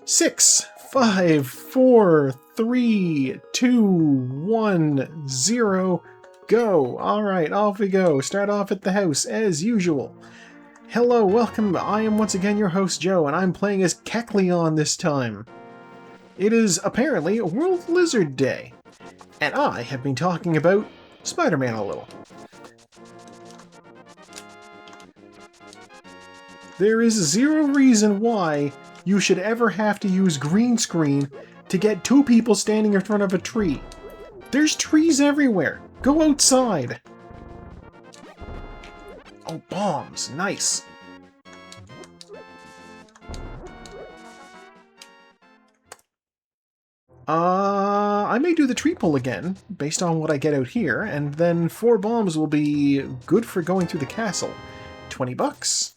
6, 5, 4, 3, 2, 1, 0, go! Alright, off we go. Start off at the house, as usual. Hello, welcome. I am once again your host, Joe, and I'm playing as Kecleon this time. It is apparently World Lizard Day, and I have been talking about Spider-Man a little. There is zero reason why you should ever have to use green screen to get two people standing in front of a tree. There's trees everywhere. Go outside. Oh, bombs. Nice. I may do the tree pull again, based on what I get out here, and then 4 bombs will be good for going through the castle. 20 bucks.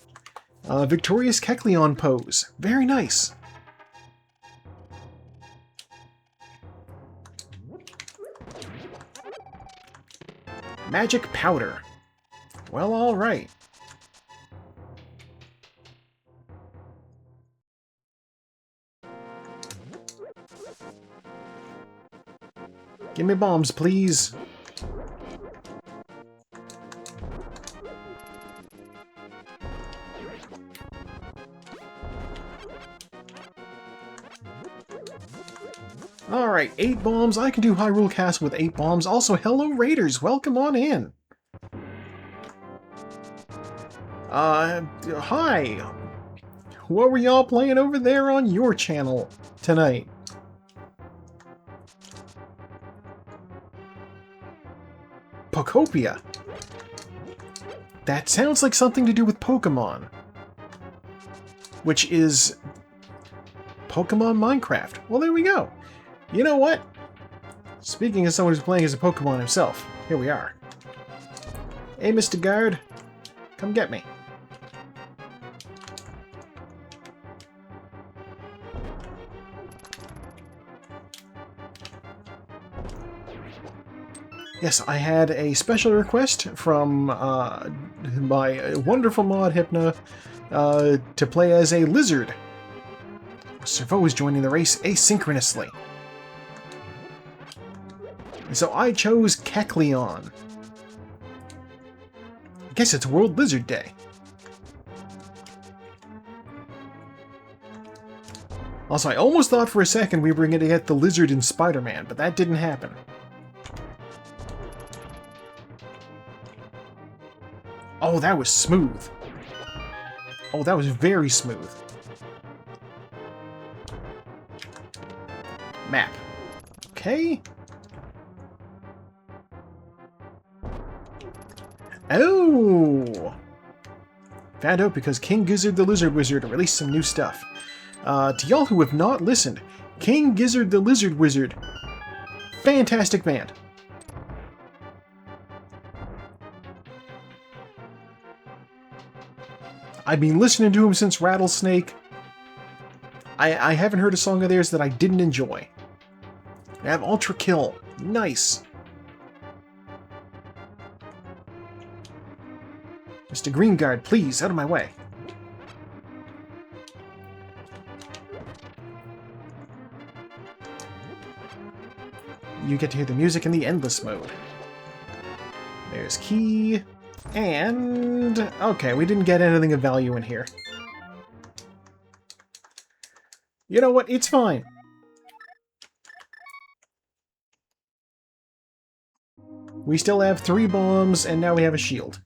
Victorious Kecleon pose. Very nice. Magic powder. Well, alright. Give me bombs, please. Alright, 8 bombs. I can do Hyrule Castle with 8 bombs. Also, hello Raiders, welcome on in. Hi. What were y'all playing over there on your channel tonight? Pokopia. That sounds like something to do with Pokemon. Which is Pokemon Minecraft. Well, there we go. You know what? Speaking as someone who's playing as a Pokemon himself, here we are. Hey, Mr. Guard. Come get me. Yes, I had a special request from my wonderful mod Hypna to play as a lizard. Servo is joining the race asynchronously. And so I chose Kecleon. I guess it's World Lizard Day. Also, I almost thought for a second we were going to get the lizard in Spider-Man, but that didn't happen. Oh, that was smooth. Oh, that was very smooth. Map. Okay. Oh! Found out because King Gizzard the Lizard Wizard released some new stuff. To y'all who have not listened, King Gizzard the Lizard Wizard, fantastic band. I've been listening to him since Rattlesnake. I haven't heard a song of theirs that I didn't enjoy. They have Ultra Kill. Nice. Mr. Green Guard, please, out of my way. You get to hear the music in the endless mode. There's key. And... okay, we didn't get anything of value in here. You know what? It's fine. We still have 3 bombs, and now we have a shield.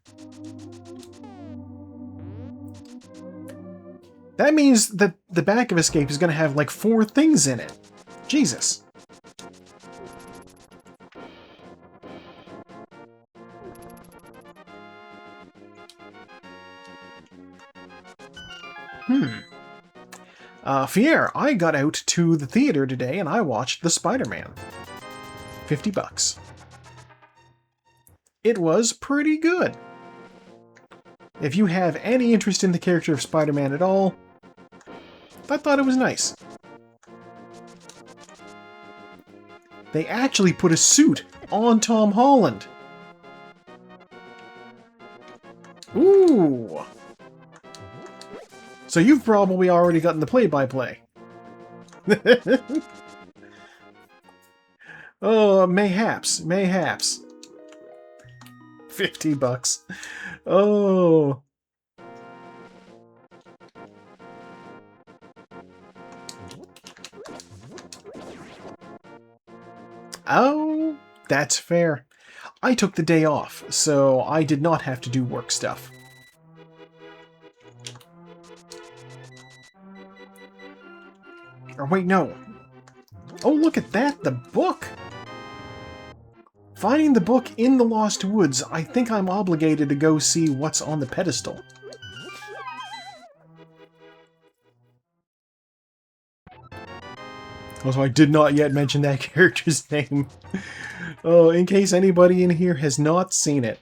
That means that the back of Escape is going to have like 4 things in it. Jesus. Fier, I got out to the theater today and I watched the Spider-Man. 50 bucks. It was pretty good. If you have any interest in the character of Spider-Man at all, I thought it was nice. They actually put a suit on Tom Holland. Ooh! So you've probably already gotten the play-by-play. Oh, mayhaps. Mayhaps. 50 bucks. Oh. Oh, that's fair. I took the day off, so I did not have to do work stuff. Or wait, no. Oh, look at that, the book! Finding the book in the Lost Woods, I think I'm obligated to go see what's on the pedestal. Also, I did not yet mention that character's name. Oh, in case anybody in here has not seen it.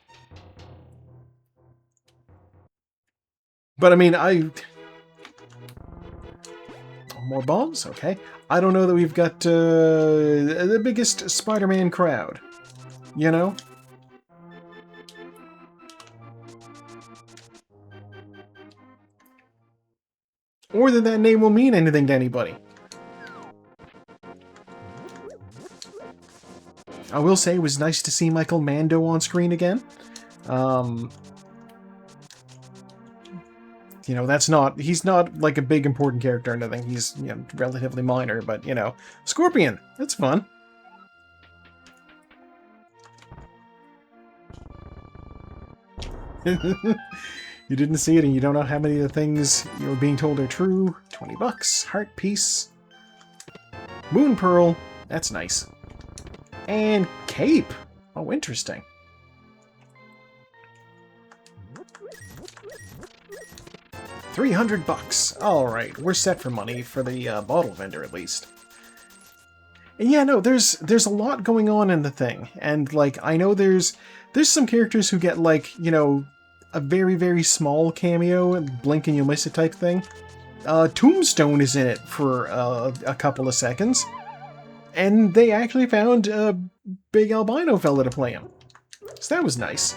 But I mean, more bombs? Okay. I don't know that we've got the biggest Spider-Man crowd. You know? Or that that name will mean anything to anybody. I will say it was nice to see Michael Mando on screen again. You know, he's not like a big important character or anything. He's, you know, relatively minor, but, you know, Scorpion, that's fun. You didn't see it and you don't know how many of the things you were being told are true. 20 bucks, heart piece, moon pearl, that's nice. And cape. Oh, interesting. $300. All right, we're set for money for the bottle vendor at least. And yeah, no, there's a lot going on in the thing, and like I know there's some characters who get like, you know, a very, very small cameo, blink and you'll miss it type thing. Tombstone is in it for a couple of seconds. And they actually found a big albino fella to play him. So that was nice.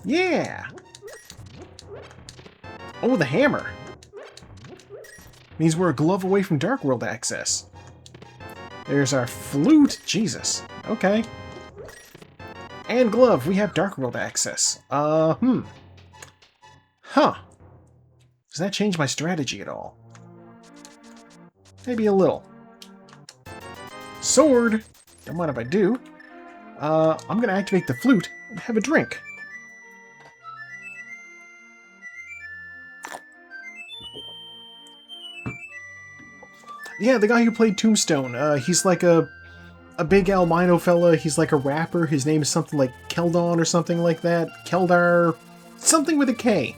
Yeah! Oh, the hammer! Means we're a glove away from Dark World access. There's our flute. Jesus. Okay. And glove. We have Dark World access. Huh. Does that change my strategy at all? Maybe a little. Sword! Don't mind if I do. I'm gonna activate the flute and have a drink. Yeah, the guy who played Tombstone, he's like a big albino fella. He's like a rapper. His name is something like Keldon or something like that. Keldar... something with a K.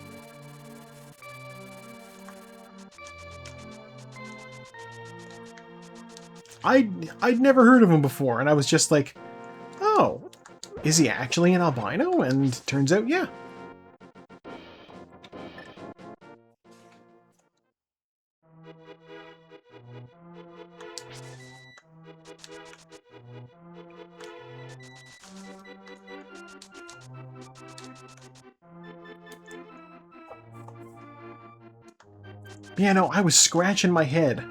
I'd never heard of him before, and I was just like, oh, is he actually an albino? And turns out, yeah. Yeah, no, I was scratching my head.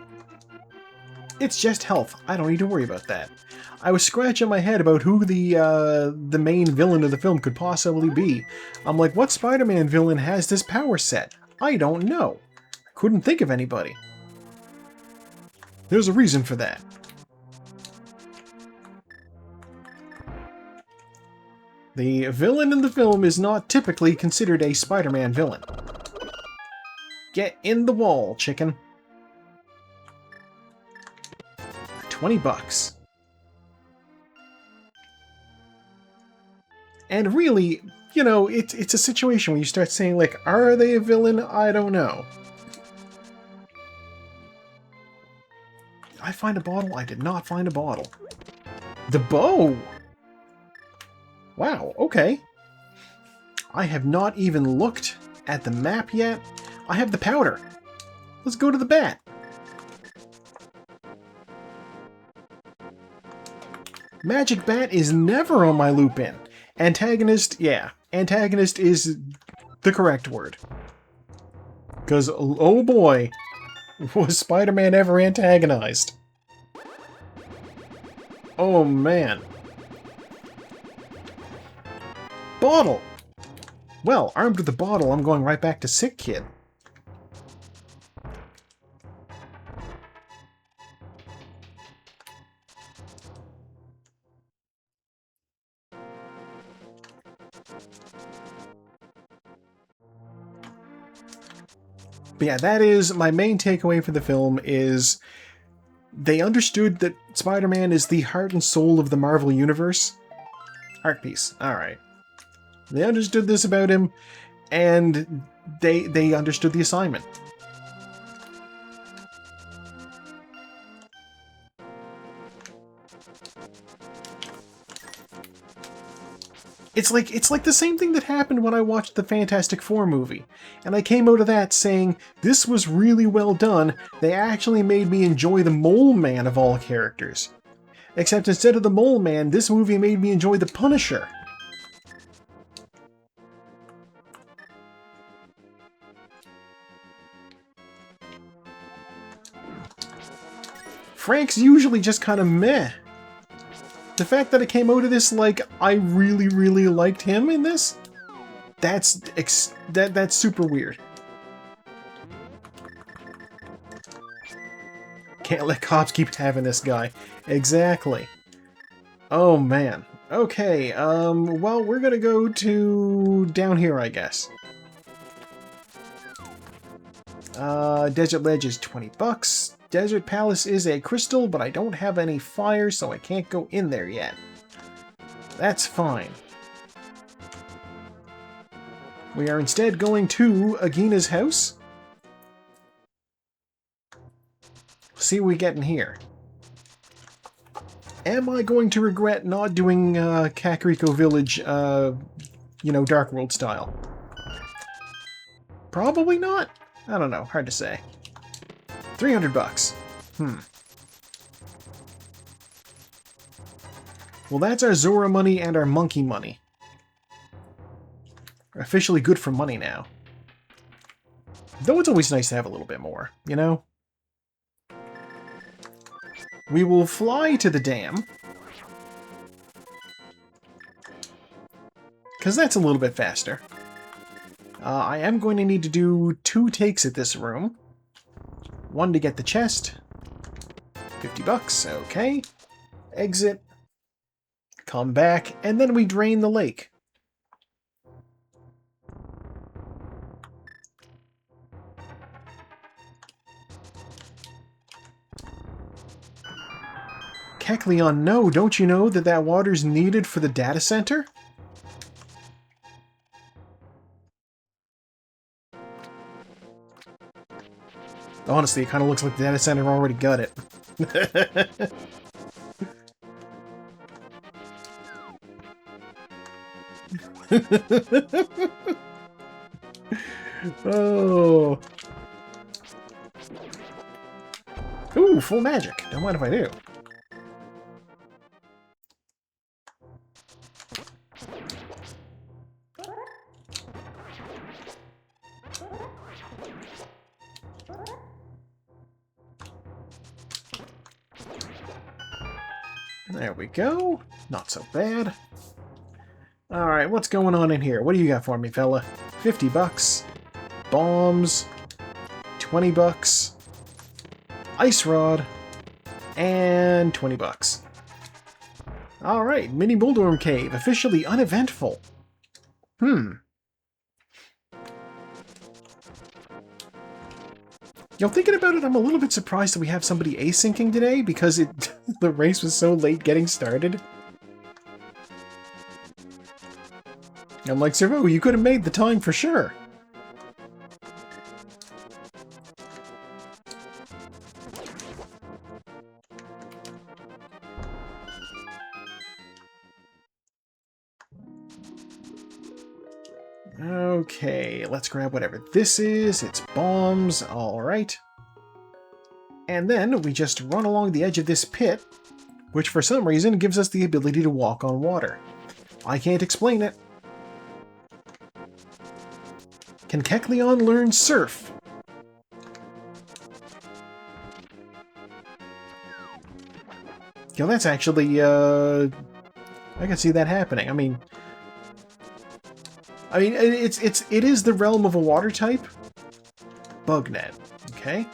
It's just health. I don't need to worry about that. I was scratching my head about who the main villain of the film could possibly be. I'm like, what Spider-Man villain has this power set? I don't know. I couldn't think of anybody. There's a reason for that. The villain in the film is not typically considered a Spider-Man villain. Get in the wall, chicken. 20 bucks. And really, you know, it's a situation where you start saying, like, are they a villain? I don't know. Did I find a bottle? I did not find a bottle. The bow! Wow, okay. I have not even looked at the map yet. I have the powder. Let's go to the bat. Magic Bat is never on my loop-in. Antagonist, yeah. Antagonist is the correct word. Because, oh boy, was Spider-Man ever antagonized. Oh man. Bottle! Well, armed with the bottle, I'm going right back to Sick Kid. But yeah, that is my main takeaway for the film is they understood that Spider-Man is the heart and soul of the Marvel Universe. Heart piece. Alright. They understood this about him, and they understood the assignment. It's like the same thing that happened when I watched the Fantastic Four movie, and I came out of that saying, this was really well done, they actually made me enjoy the Mole Man of all characters. Except instead of the Mole Man, this movie made me enjoy the Punisher. Frank's usually just kind of meh. The fact that it came out of this like, I really, really liked him in this? That's super weird. Can't let cops keep having this guy. Exactly. Oh man. Okay, well, we're gonna go to down here, I guess. Desert Ledge is 20 bucks. Desert Palace is a crystal, but I don't have any fire, so I can't go in there yet. That's fine. We are instead going to Agina's house. See what we get in here. Am I going to regret not doing Kakariko Village, you know, Dark World style? Probably not. I don't know. Hard to say. 300 bucks. Well, that's our Zora money and our monkey money. We're officially good for money now. Though it's always nice to have a little bit more, you know? We will fly to the dam. Because that's a little bit faster. I am going to need to do 2 takes at this room. 1 to get the chest. 50 bucks, okay. Exit. Come back, and then we drain the lake. Kecleon, no, don't you know that that water's needed for the data center? Honestly, it kind of looks like the data center already got it. Oh. Ooh, full magic. Don't mind if I do. There we go. Not so bad. Alright, what's going on in here? What do you got for me, fella? 50 bucks. Bombs. 20 bucks. Ice rod. And 20 bucks. Alright, Mini Bulldorm Cave. Officially uneventful. You know, thinking about it, I'm a little bit surprised that we have somebody asyncing today because the race was so late getting started. I'm like, Servo, you could have made the time for sure. Okay, let's grab whatever this is. It's bombs, alright. And then we just run along the edge of this pit, which for some reason gives us the ability to walk on water. I can't explain it. Can Kecleon learn surf? Yo, that's actually, I can see that happening. I mean, it is the realm of a water type. Bugnet, okay?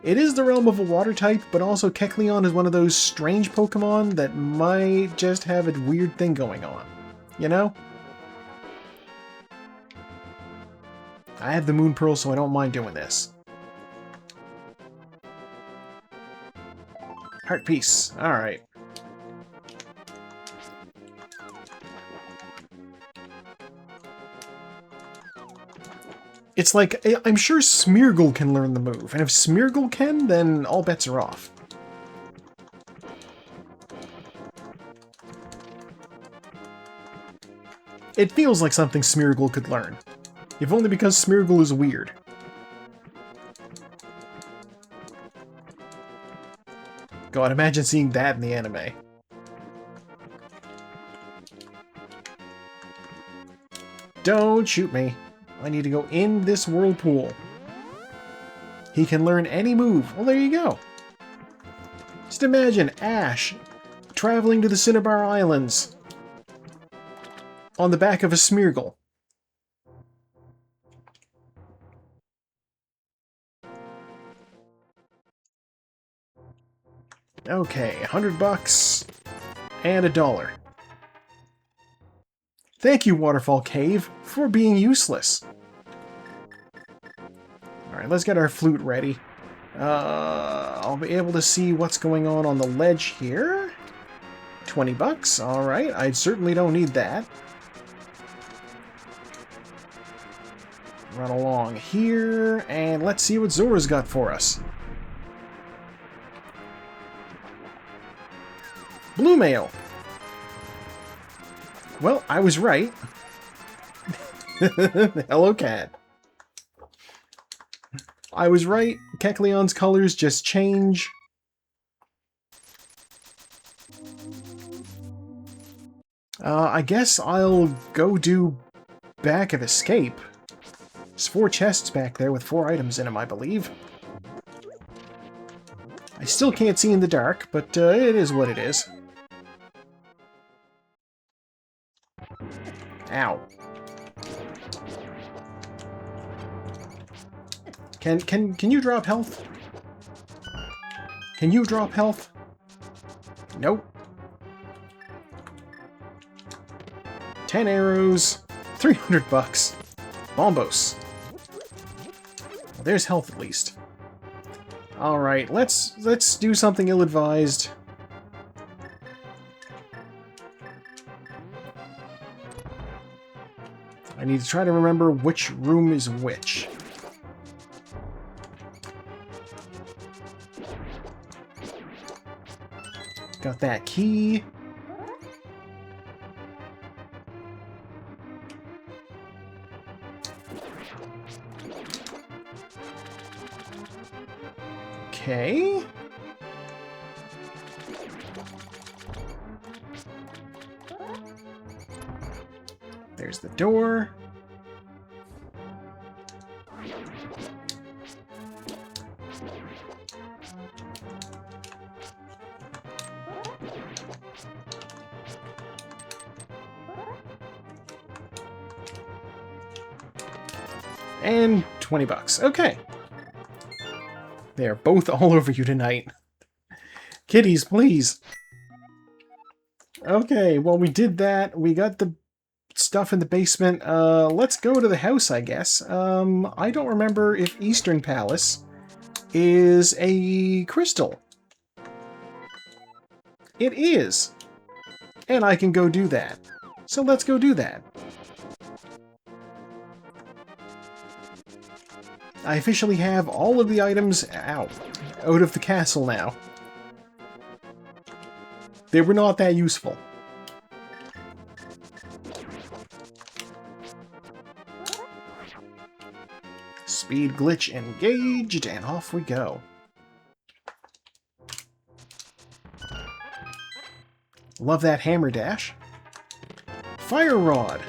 It is the realm of a water type, but also Kecleon is one of those strange Pokemon that might just have a weird thing going on. You know? I have the Moon Pearl, so I don't mind doing this. Heart Piece. Alright. It's like, I'm sure Smeargle can learn the move, and if Smeargle can, then all bets are off. It feels like something Smeargle could learn. If only because Smeargle is weird. God, imagine seeing that in the anime. Don't shoot me. I need to go in this whirlpool. He can learn any move. Well, there you go. Just imagine Ash traveling to the Cinnabar Islands on the back of a Smeargle. Okay, $100 and $1. Thank you, Waterfall Cave, for being useless. Alright, let's get our flute ready. I'll be able to see what's going on the ledge here. $20. Alright, I certainly don't need that. Run along here, and let's see what Zora's got for us. Blue mail. Well, I was right. Hello, cat. I was right. Kecleon's colors just change. I guess I'll go do Back of Escape. There's 4 chests back there with 4 items in them, I believe. I still can't see in the dark, but it is what it is. Ow. Can you drop health? Can you drop health? Nope. 10 arrows, $300. Bombos. Well, there's health at least. All right, let's do something ill-advised. I need to try to remember which room is which. Got that key. Okay. There's the door. And $20. Okay. They are both all over you tonight. Kitties, please. Okay, well, we did that. We got the stuff in the basement. Let's go to the house, I guess. I don't remember if Eastern Palace is a crystal. It is. And I can go do that. So let's go do that. I officially have all of the items out of the castle now. They were not that useful. Speed glitch engaged, and off we go. Love that hammer dash. Fire rod.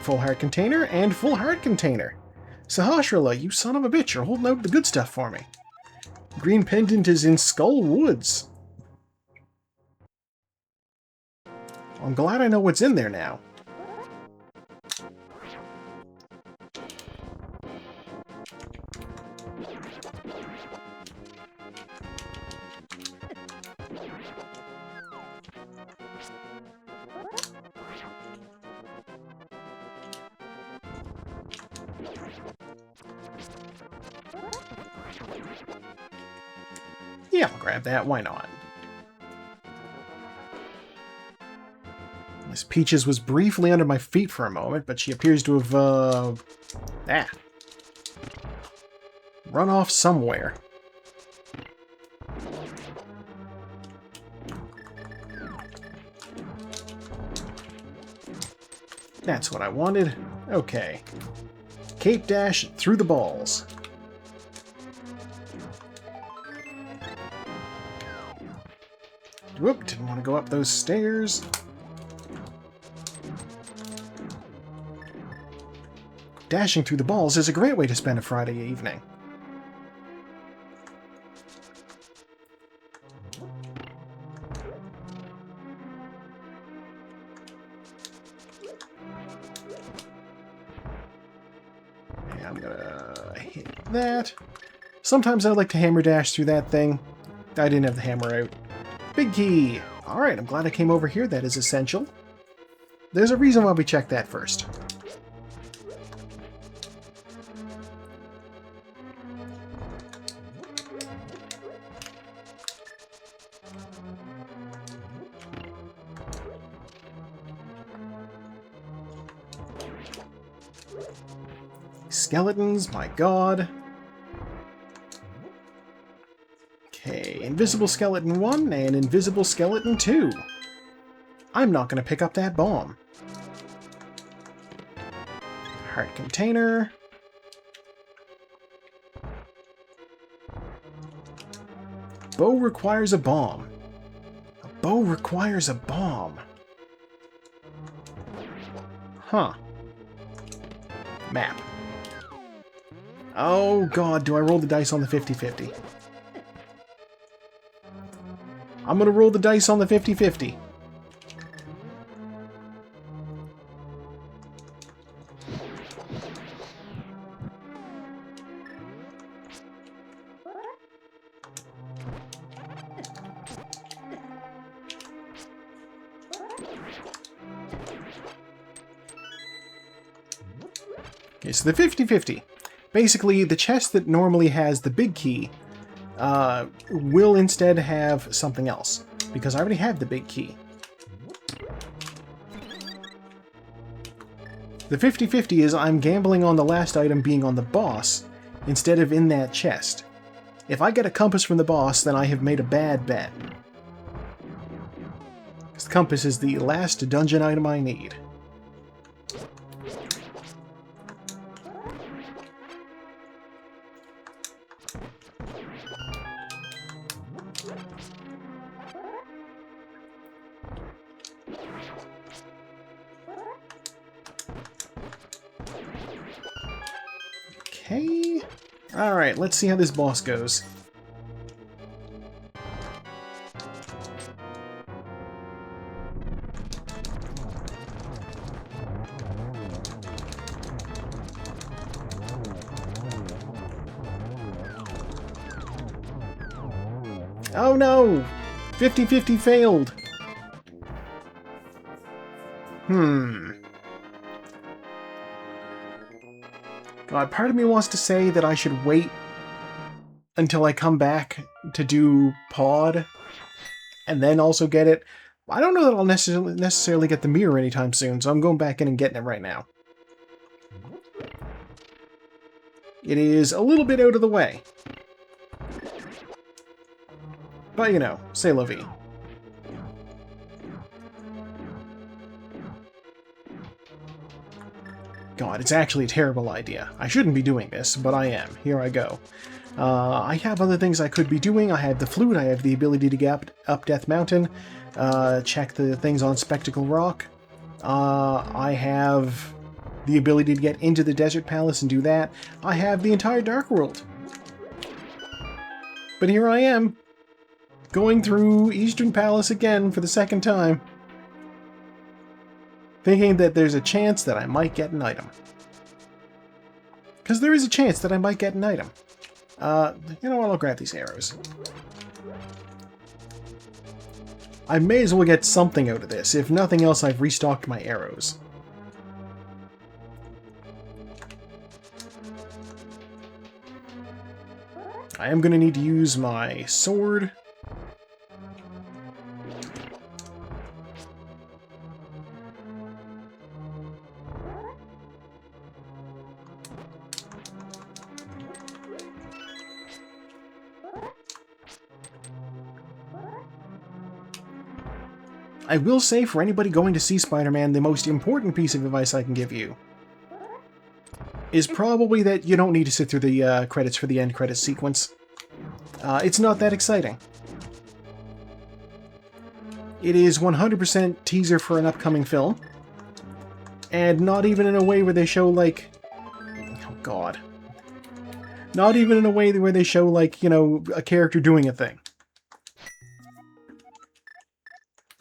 Full heart container and full heart container. Sahasrahla, you son of a bitch, you're holding out the good stuff for me. Green pendant is in Skull Woods. I'm glad I know what's in there now. Yeah, I'll grab that. Why not? Miss Peaches was briefly under my feet for a moment, but she appears to have, run off somewhere. That's what I wanted. Okay. Cape dash through the balls. Whoop, didn't want to go up those stairs. Dashing through the balls is a great way to spend a Friday evening. Yeah, I'm gonna hit that. Sometimes I like to hammer dash through that thing. I didn't have the hammer out. Big key! Alright, I'm glad I came over here. That is essential. There's a reason why we checked that first. Skeletons, my god. Okay, Invisible Skeleton 1 and Invisible Skeleton 2. I'm not going to pick up that bomb. Heart container. Bow requires a bomb. A bow requires a bomb. Huh. Map. Oh god, do I roll the dice on the 50-50? I'm gonna roll the dice on the 50-50. Okay, so the 50-50. Basically, the chest that normally has the big key will instead have something else, because I already have the big key. The 50-50 is I'm gambling on the last item being on the boss instead of in that chest. If I get a compass from the boss, then I have made a bad bet. Because the compass is the last dungeon item I need. Okay. Alright, let's see how this boss goes. Oh no! 50-50 failed! God, part of me wants to say that I should wait until I come back to do pod and then also get it. I don't know that I'll necessarily get the mirror anytime soon, so I'm going back in and getting it right now. It is a little bit out of the way. But, you know, c'est la vie. God, it's actually a terrible idea. I shouldn't be doing this, but I am. Here I go. I have other things I could be doing. I have the flute, I have the ability to get up Death Mountain, check the things on Spectacle Rock. I have the ability to get into the Desert Palace and do that. I have the entire Dark World. But here I am, going through Eastern Palace again for the second time. thinking that there's a chance that I might get an item. Because there is a chance that I might get an item. You know what, I'll grab these arrows. I may as well get something out of this. If nothing else, I've restocked my arrows. I am going to need to use my sword. I will say, for anybody going to see Spider-Man, the most important piece of advice I can give you is probably that you don't need to sit through the credits for the end credits sequence. It's not that exciting. It is 100% teaser for an upcoming film, and not even in a way where they show, like... Oh, God. Not even in a way where they show, like, you know, a character doing a thing.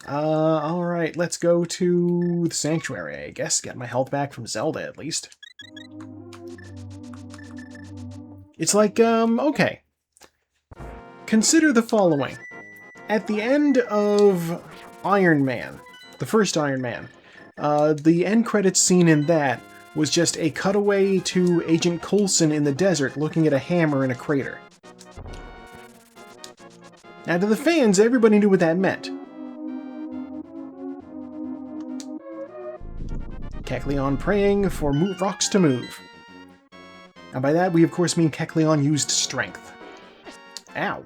Alright, let's go to the Sanctuary, I guess. Get my health back from Zelda, at least. It's like, okay. Consider the following. At the end of Iron Man, the first Iron Man, the end credits scene in that was just a cutaway to Agent Coulson in the desert looking at a hammer in a crater. Now, to the fans, everybody knew what that meant. Kecleon praying for rocks to move. And by that, we of course mean Kecleon used strength. Ow.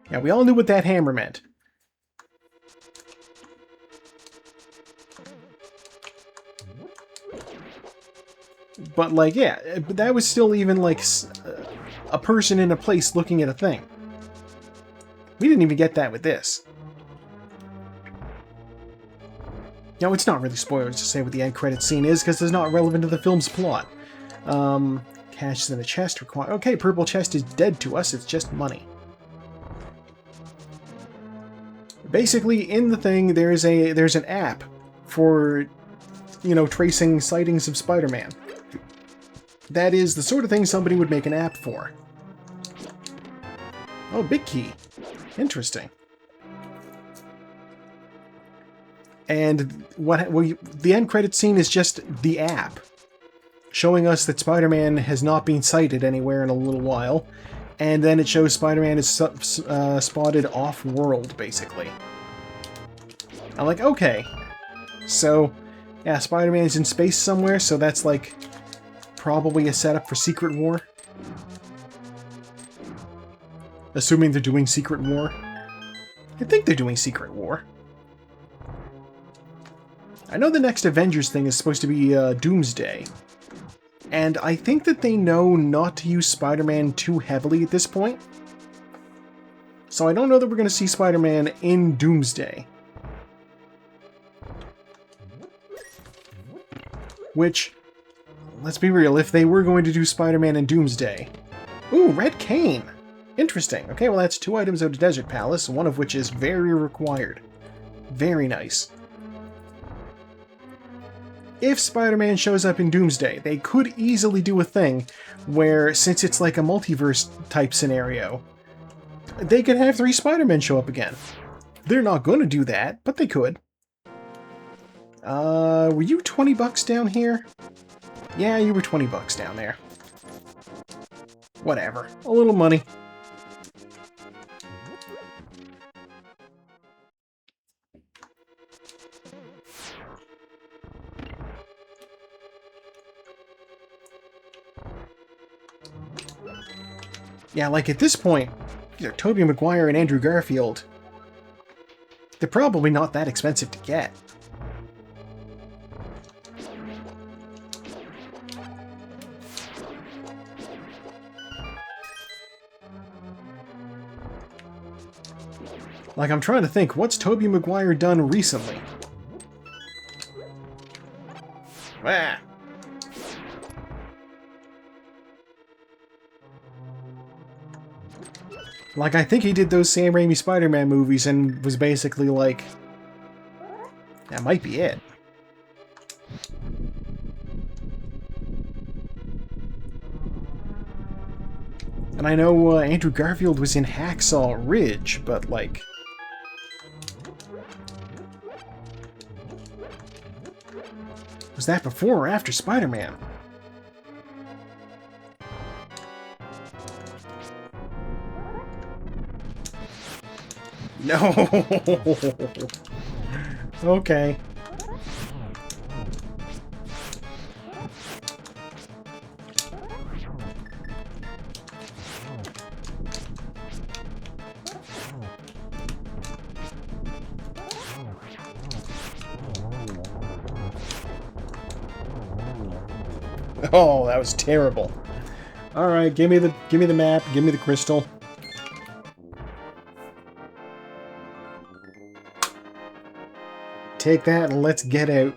Yeah, we all knew what that hammer meant. But, like, yeah, that was still even, like, a person in a place looking at a thing. We didn't even get that with this. Now, it's not really spoilers to say what the end credits scene is, because it's not relevant to the film's plot. Cash is in a chest required. Okay, purple chest is dead to us, it's just money. Basically, in the thing, there's an app for, you know, tracing sightings of Spider-Man. That is the sort of thing somebody would make an app for. Oh, big key. Interesting. And the end credit scene is just the app, showing us that Spider-Man has not been sighted anywhere in a little while, and then it shows Spider-Man is spotted off-world, basically. I'm like, okay, so, yeah, Spider-Man's in space somewhere, so that's, like, probably a setup for Secret War. Assuming they're doing Secret War. I think they're doing Secret War. I know the next Avengers thing is supposed to be Doomsday, and I think that they know not to use Spider-Man too heavily at this point. So I don't know that we're going to see Spider-Man in Doomsday. Which, let's be real, if they were going to do Spider-Man in Doomsday... Ooh, Red Cane! Interesting. Okay, well that's 2 items out of Desert Palace, one of which is very required. Very nice. If Spider-Man shows up in Doomsday, they could easily do a thing where, since it's like a multiverse-type scenario, they could have 3 Spider-Men show up again. They're not going to do that, but they could. Were you 20 bucks down here? Yeah, you were 20 bucks down there. Whatever. A little money. Yeah, like at this point, you know, Tobey Maguire and Andrew Garfield, they're probably not that expensive to get. Like, I'm trying to think, what's Tobey Maguire done recently? Ah. Like, I think he did those Sam Raimi Spider-Man movies and was basically like, That might be it. And I know Andrew Garfield was in Hacksaw Ridge, but like... Was that before or after Spider-Man? No! Okay. Oh, that was terrible. All right, give me the map, give me the crystal. Take that and let's get out.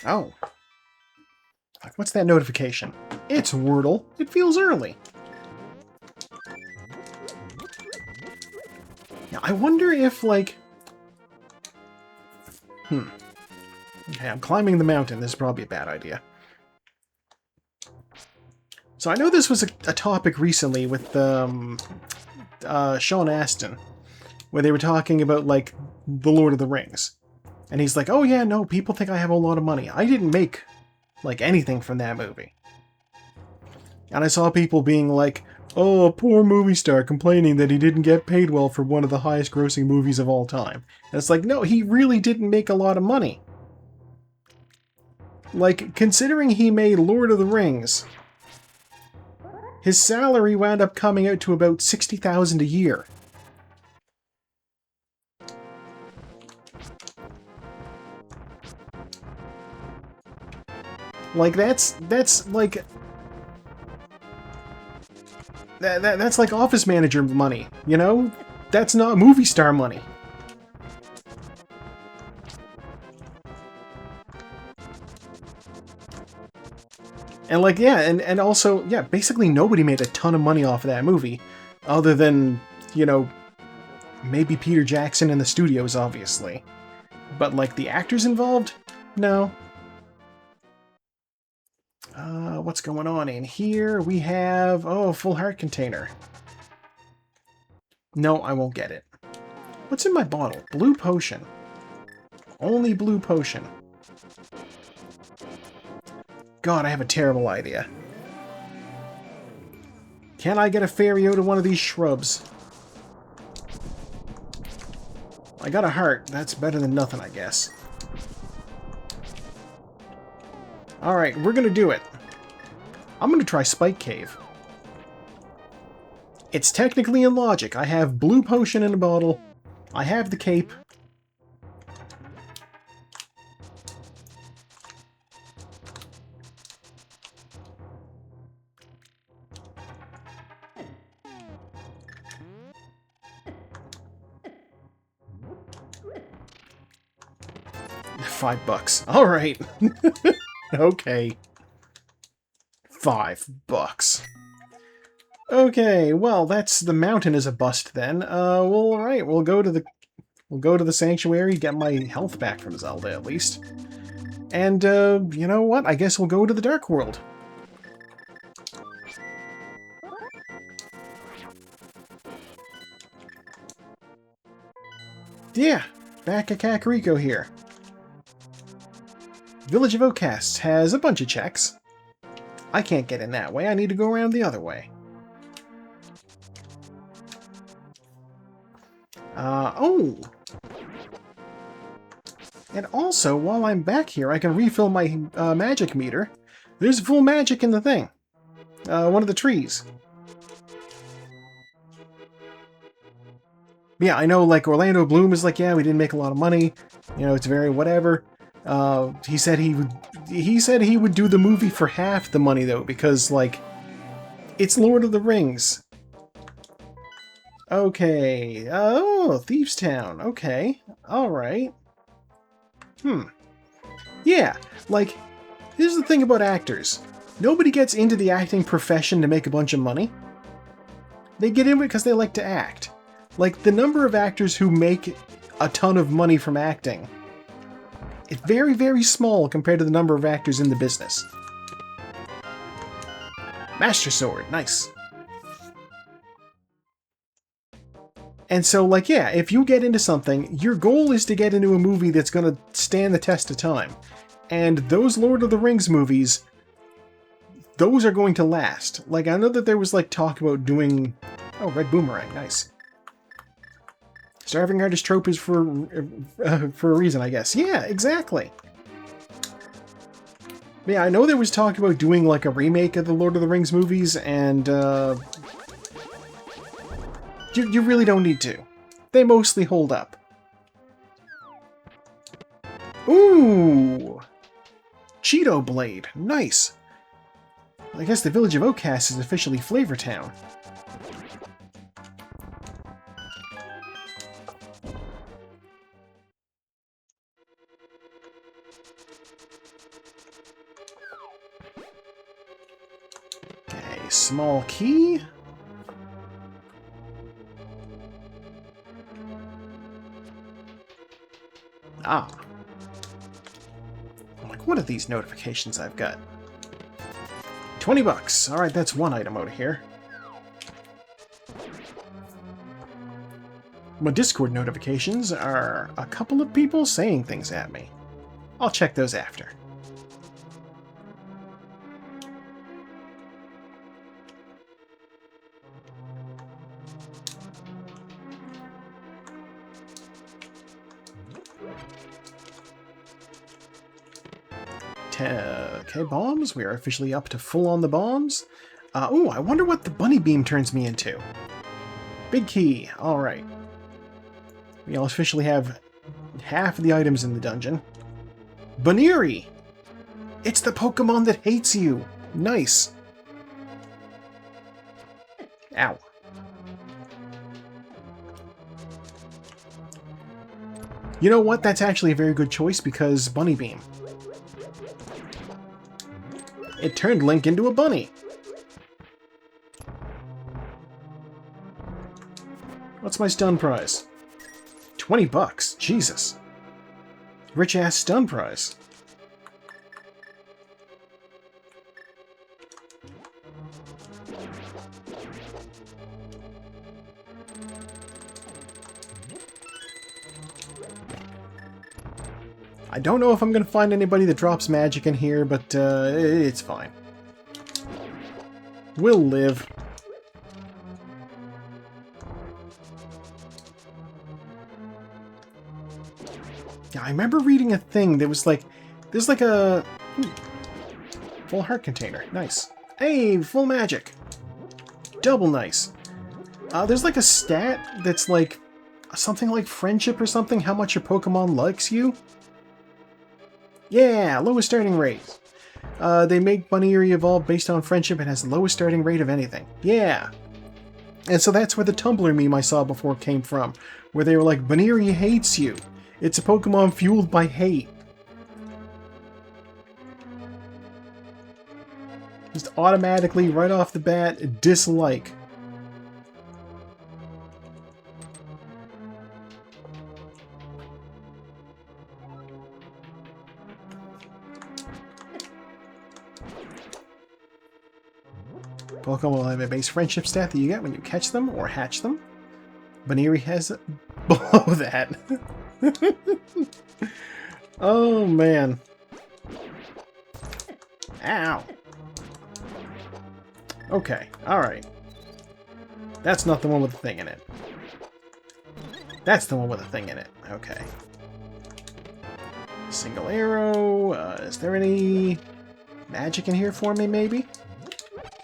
Oh. What's that notification? It's Wordle. It feels early. Now, I wonder if, like... Okay, I'm climbing the mountain. This is probably a bad idea. So I know this was a topic recently with Sean Astin, where they were talking about, like, The Lord of the Rings. And he's like, oh yeah, no, people think I have a lot of money. I didn't make, like, anything from that movie. And I saw people being like, oh, a poor movie star complaining that he didn't get paid well for one of the highest grossing movies of all time. And it's like, no, he really didn't make a lot of money. Like, considering he made Lord of the Rings, his salary wound up coming out to about $60,000 a year. Like, that's like... That's like office manager money, you know? That's not movie star money. And like, yeah, and also, yeah, basically nobody made a ton of money off of that movie. Other than, you know, maybe Peter Jackson and the studios, obviously. But like, the actors involved? No. What's going on in here? We have... Oh, full heart container. No, I won't get it. What's in my bottle? Blue potion. Only blue potion. God, I have a terrible idea. Can I get a fairy out of one of these shrubs? I got a heart. That's better than nothing, I guess. Alright, we're gonna do it. I'm gonna try Spike Cave. It's technically in logic. I have blue potion in a bottle. I have the cape. $5. All right. Okay. $5. Okay, well, that's the mountain is a bust then. Well, all right, we'll go to the sanctuary, get my health back from Zelda at least. And you know what? I guess we'll go to the Dark World. Yeah, back at Kakariko here. Village of Outcasts has a bunch of checks. I can't get in that way. I need to go around the other way. Oh! And also, while I'm back here, I can refill my magic meter. There's full magic in the thing. One of the trees. Yeah, I know, like, Orlando Bloom is like, yeah, we didn't make a lot of money. You know, it's very whatever. He said he would do the movie for half the money, though, because, like, it's Lord of the Rings. Okay. Oh, Thieves Town. Okay. Alright. Yeah, like, here's the thing about actors. Nobody gets into the acting profession to make a bunch of money. They get in it because they like to act. Like, the number of actors who make a ton of money from acting, it's very, very small compared to the number of actors in the business. Master Sword, nice. And so, like, yeah, if you get into something, your goal is to get into a movie that's going to stand the test of time. And those Lord of the Rings movies, those are going to last. Like, I know that there was, like, talk about doing... Oh, Red Boomerang, nice. Starving Artist trope is for a reason, I guess. Yeah, exactly. Yeah, I know there was talk about doing, like, a remake of the Lord of the Rings movies, and, You really don't need to. They mostly hold up. Ooh! Cheeto Blade. Nice. I guess the village of Outcast is officially Flavor Town. Okay, small key. Ah. I'm like, what are these notifications I've got? 20 bucks. Alright, that's one item out of here. My Discord notifications are a couple of people saying things at me. I'll check those after. Okay, bombs. We are officially up to full on the bombs. Ooh, I wonder what the bunny beam turns me into. Big key. Alright. We all officially have half of the items in the dungeon. Baneri! It's the Pokemon that hates you! Nice! Ow. You know what? That's actually a very good choice because Bunny Beam. It turned Link into a bunny. What's my stun prize? 20 bucks. Jesus. Rich-ass stun prize. I don't know if I'm going to find anybody that drops magic in here, but it's fine. We'll live. Yeah, I remember reading a thing that was like, there's like a full heart container. Nice. Hey, full magic. Double nice. There's like a stat that's like something like friendship or something, how much your Pokemon likes you. Yeah, lowest starting rate. They make Baneri evolve based on friendship and has the lowest starting rate of anything. Yeah. And so that's where the Tumblr meme I saw before came from, where they were like, Baneri hates you. It's a Pokemon fueled by hate. Just automatically, right off the bat, dislike. Pokemon will have a base friendship stat that you get when you catch them or hatch them. Baneri has below that. Oh, man. Ow. Okay, alright. That's not the one with the thing in it. That's the one with the thing in it. Okay. Single arrow. Is there any magic in here for me, maybe?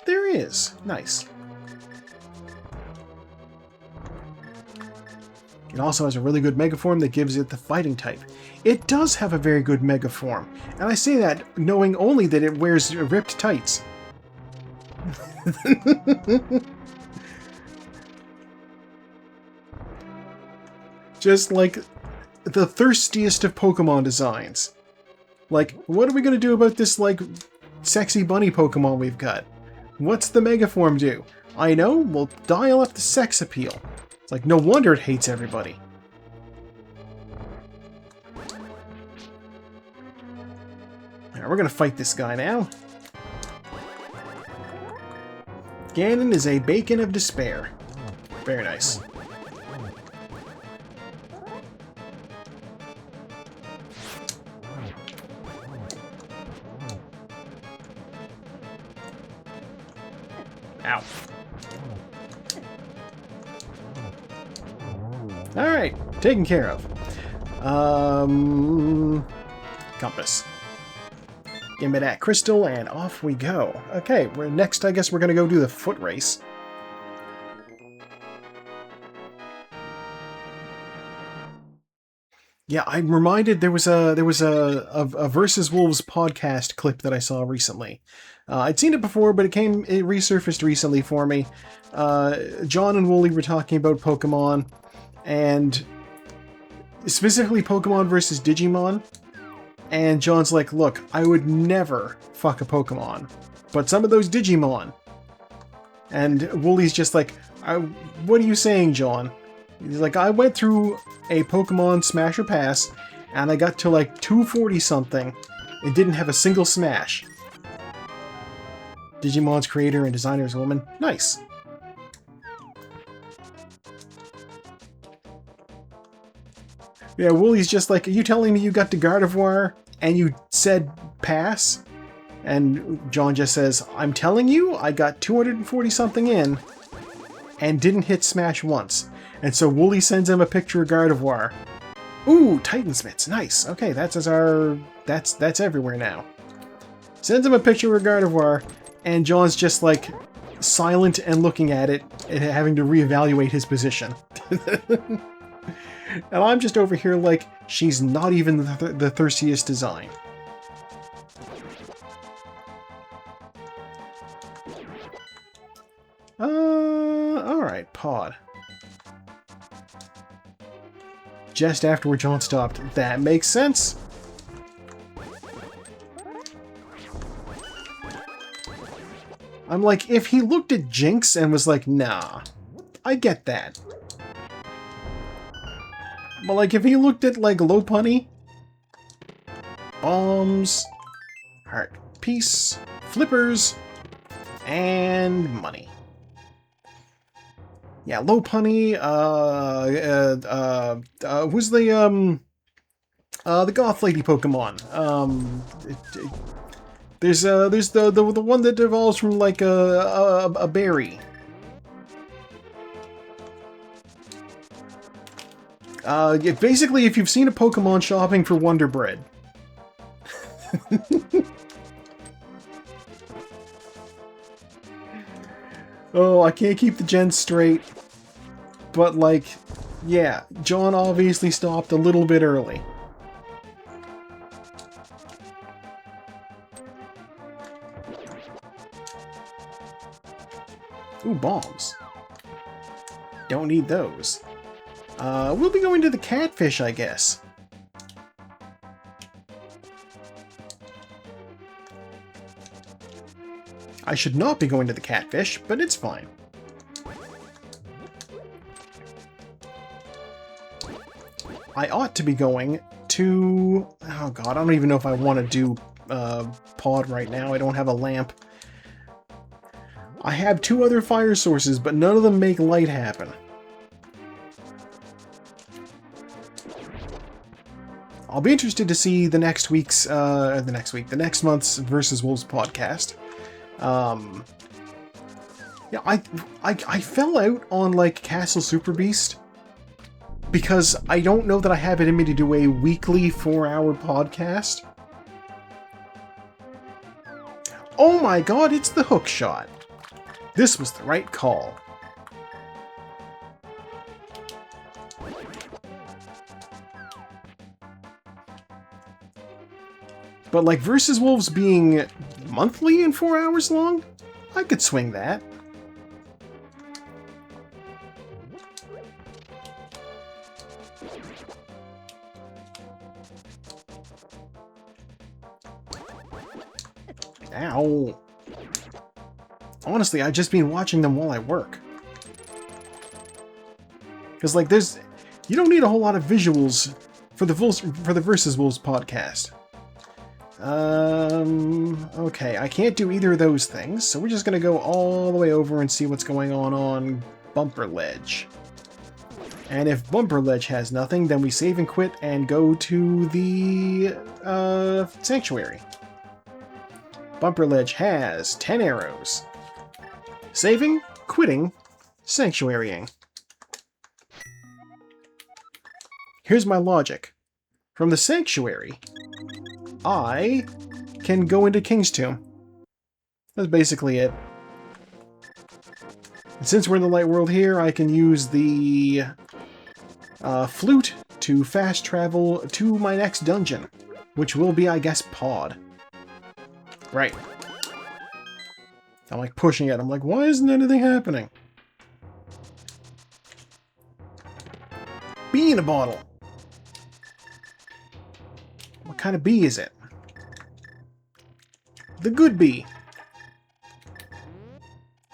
There is. Nice. It also has a really good Mega Form that gives it the fighting type. It does have a very good Mega Form, and I say that knowing only that it wears ripped tights. Just like the thirstiest of Pokemon designs. Like, what are we gonna do about this, like, sexy bunny Pokemon we've got. What's the Megaform do? I know, we'll dial up the sex appeal. It's like, no wonder it hates everybody. Alright, we're gonna fight this guy now. Ganon is a bacon of despair. Very nice. Ow. Alright, taken care of. Compass. Give me that crystal, and off we go. Okay, next I guess we're gonna go do the foot race. Yeah, I'm reminded there was a Versus Wolves podcast clip that I saw recently. I'd seen it before, but it resurfaced recently for me. John and Wooly were talking about Pokemon, and specifically Pokemon versus Digimon. And John's like, look, I would never fuck a Pokemon, but some of those Digimon. And Wooly's just like, what are you saying, John? He's like, I went through a Pokemon Smash or Pass, and I got to like 240-something. It didn't have a single smash. Digimon's creator and designer is a woman. Nice. Yeah, Wooly's just like, are you telling me you got to Gardevoir and you said pass? And John just says, I'm telling you, I got 240-something in and didn't hit smash once. And so Wooly sends him a picture of Gardevoir. Ooh, Titansmiths, nice. Okay, that's everywhere now. Sends him a picture of Gardevoir, and John's just like silent and looking at it and having to reevaluate his position. And I'm just over here like, she's not even the thirstiest design. Alright, Pod. Just after where John stopped. That makes sense. I'm like, if he looked at Jinx and was like, nah, I get that. But like, if he looked at like Lopunny, bombs, heart, peace, flippers, and money. Yeah, Lopunny, who's the goth lady Pokemon? There's the one that evolves from like a berry. Basically, if you've seen a Pokemon shopping for Wonder Bread. Oh, I can't keep the gens straight. But, like, yeah, John obviously stopped a little bit early. Ooh, bombs. Don't need those. We'll be going to the catfish, I guess. I should not be going to the catfish, but it's fine. I ought to be going to... Oh god, I don't even know if I want to do Pod right now. I don't have a lamp. I have 2 other fire sources, but none of them make light happen. I'll be interested to see the next month's Versus Wolves podcast. Yeah, I fell out on like Castle Super Beast because I don't know that I have it in me to do a weekly 4-hour podcast. Oh my god, it's the hook shot. This was the right call. But like Versus Wolves being monthly and 4 hours long, I could swing that. Ow. Honestly, I've just been watching them while I work. Because, like, you don't need a whole lot of visuals for the Versus Wolves podcast. Okay, I can't do either of those things, so we're just gonna go all the way over and see what's going on Bumper Ledge. And if Bumper Ledge has nothing, then we save and quit and go to the Sanctuary. Bumper Ledge has 10 arrows. Saving, quitting, Sanctuarying. Here's my logic. From the Sanctuary, I can go into King's Tomb. That's basically it. And since we're in the light world here, I can use the flute to fast travel to my next dungeon, which will be, I guess, Pod. Right. I'm like pushing it. I'm like, why isn't anything happening? Bee in a bottle. What kind of bee is it? The good bee.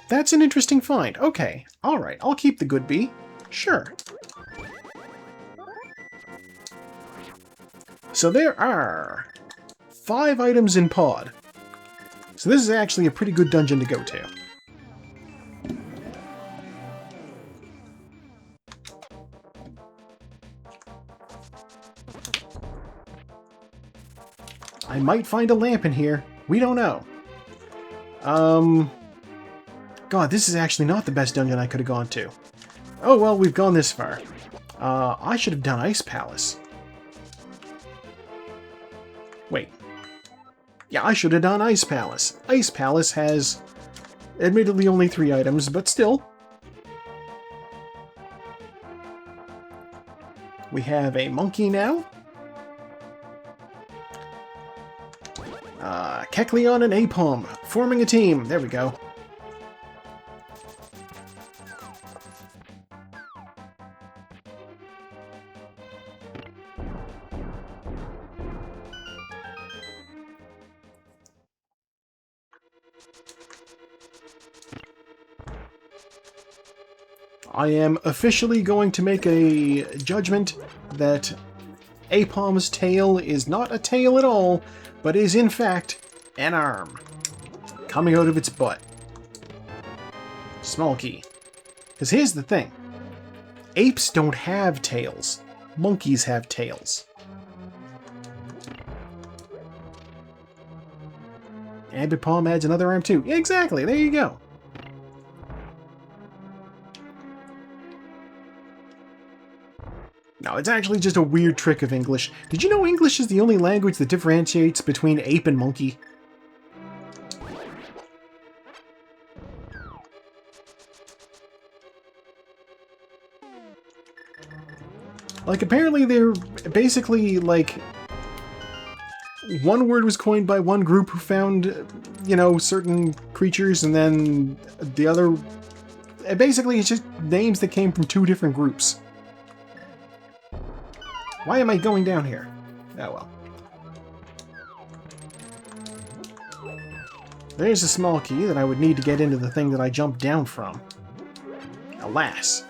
That's an interesting find. Okay. Alright, I'll keep the good bee. Sure. So there are 5 items in Pod. So this is actually a pretty good dungeon to go to. I might find a lamp in here. We don't know. God, this is actually not the best dungeon I could have gone to. Oh, well, we've gone this far. I should have done Ice Palace. Wait. Yeah, I should have done Ice Palace. Ice Palace has, admittedly, only 3 items, but still. We have a monkey now. Kecleon and Apom, forming a team. There we go. I am officially going to make a judgment that Apom's tail is not a tail at all, but is in fact an arm coming out of its butt. Small key. Because here's the thing. Apes don't have tails. Monkeys have tails. And Apom adds another arm too. Yeah, exactly, there you go. No, it's actually just a weird trick of English. Did you know English is the only language that differentiates between ape and monkey? Like, apparently they're basically, like, one word was coined by one group who found, you know, certain creatures, and then the other... Basically, it's just names that came from 2 different groups. Why am I going down here? Oh well. There's a small key that I would need to get into the thing that I jumped down from. Alas.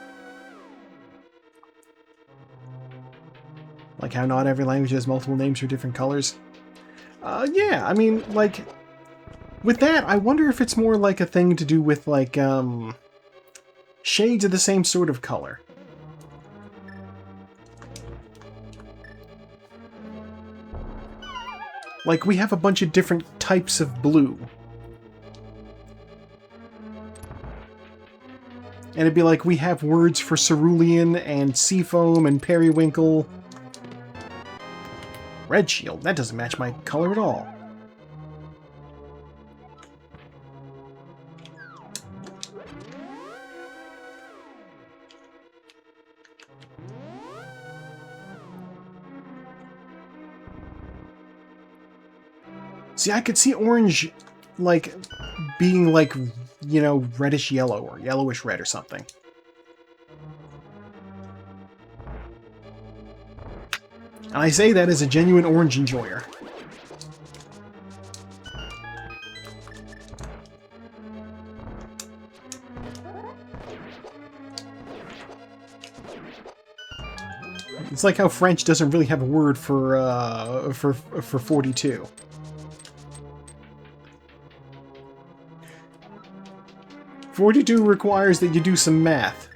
Like how not every language has multiple names for different colors. Yeah, I mean, like... With that, I wonder if it's more like a thing to do with, like, shades of the same sort of color. Like, we have a bunch of different types of blue. And it'd be like, we have words for cerulean and seafoam and periwinkle. Red shield, that doesn't match my color at all. See, I could see orange, like, being, like, you know, reddish yellow or yellowish red or something. And I say that as a genuine orange enjoyer. It's like how French doesn't really have a word for 42. "42 requires that you do some math.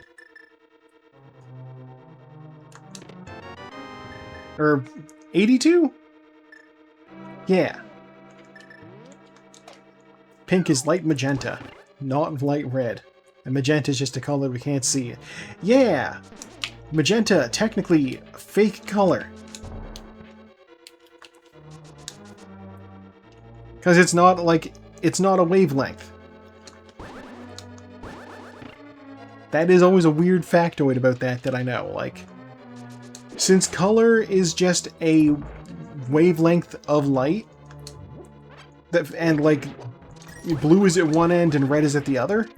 Or 82? Yeah. Pink is light magenta, not light red. And magenta is just a color we can't see. Yeah! Magenta, technically, fake color. Because it's not like, it's not a wavelength. That is always a weird factoid about that I know. Like, since color is just a wavelength of light, and like, blue is at one end and red is at the other,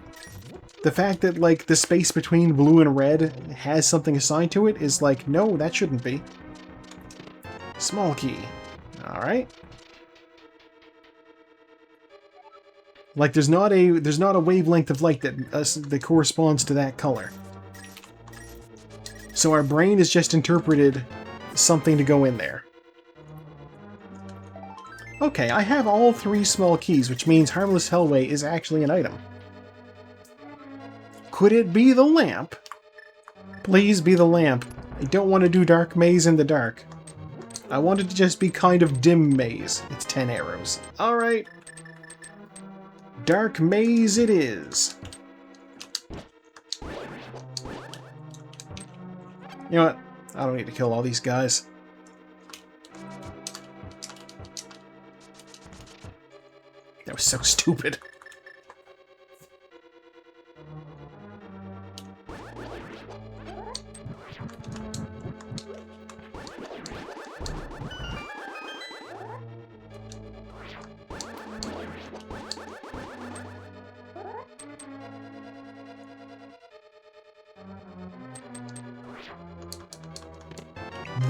the fact that, like, the space between blue and red has something assigned to it is like, no, that shouldn't be. Small key. Alright. Like, there's not a wavelength of light that corresponds to that color. So our brain has just interpreted something to go in there. Okay, I have all 3 small keys, which means Harmless Hellway is actually an item. Could it be the lamp? Please be the lamp. I don't want to do Dark Maze in the dark. I want it to just be kind of dim maze. It's 10 arrows. Alright. Dark Maze it is. You know what? I don't need to kill all these guys. That was so stupid.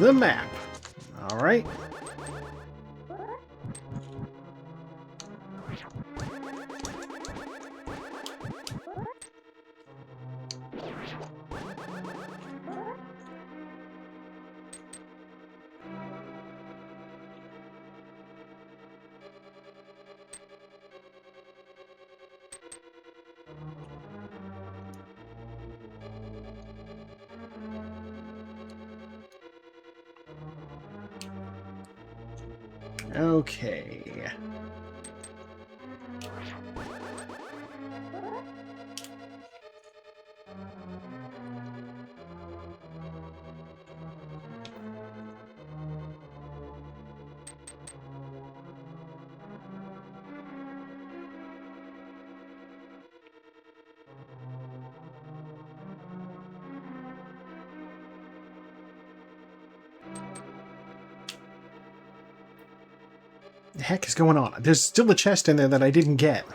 The map. All right. Okay. The heck is going on? There's still a chest in there that I didn't get.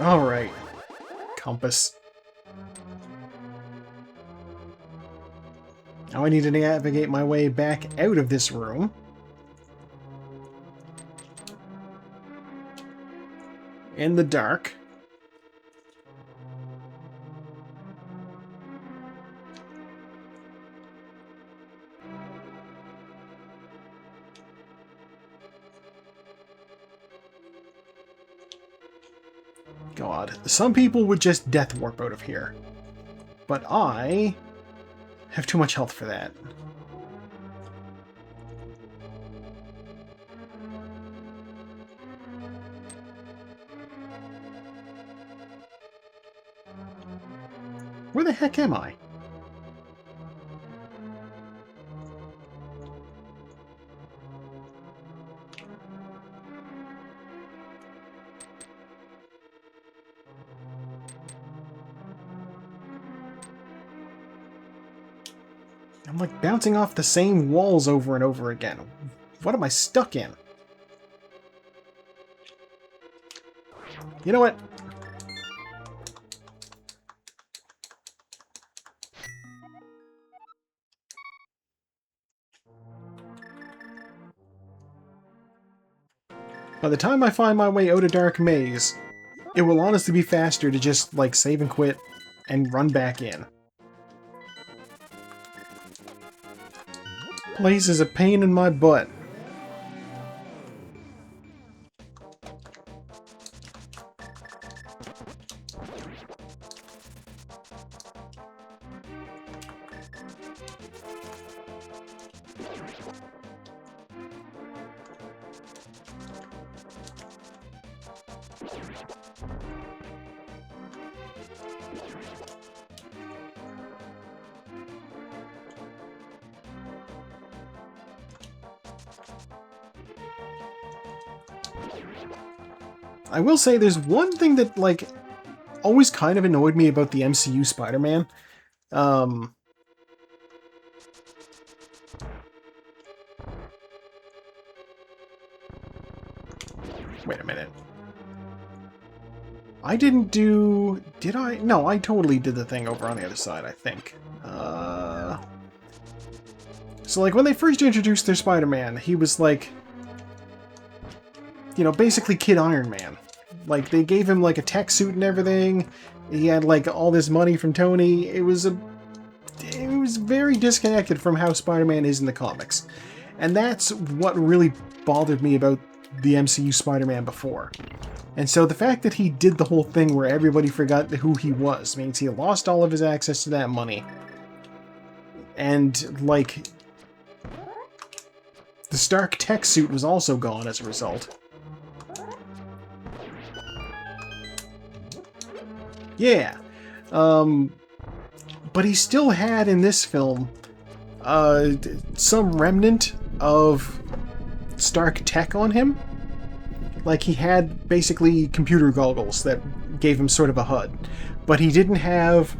Alright. Compass. Now I need to navigate my way back out of this room. In the dark. God, some people would just death warp out of here. But I have too much health for that. Where the heck am I? I'm like bouncing off the same walls over and over again. What am I stuck in? You know what? By the time I find my way out of Dark Maze, it will honestly be faster to just, like, save and quit and run back in. Place is a pain in my butt. I will say there's one thing that, like, always kind of annoyed me about the MCU Spider-Man. Wait a minute. I didn't do... Did I? No, I totally did the thing over on the other side, I think. So, like, when they first introduced their Spider-Man, he was, like... You know, basically Kid Iron Man. Like, they gave him, like, a tech suit and everything. He had, like, all this money from Tony. It was very disconnected from how Spider-Man is in the comics. And that's what really bothered me about the MCU Spider-Man before. And so the fact that he did the whole thing where everybody forgot who he was means he lost all of his access to that money. And, like, the Stark tech suit was also gone as a result. Yeah. But he still had in this film some remnant of Stark tech on him. Like, he had basically computer goggles that gave him sort of a HUD. But he didn't have,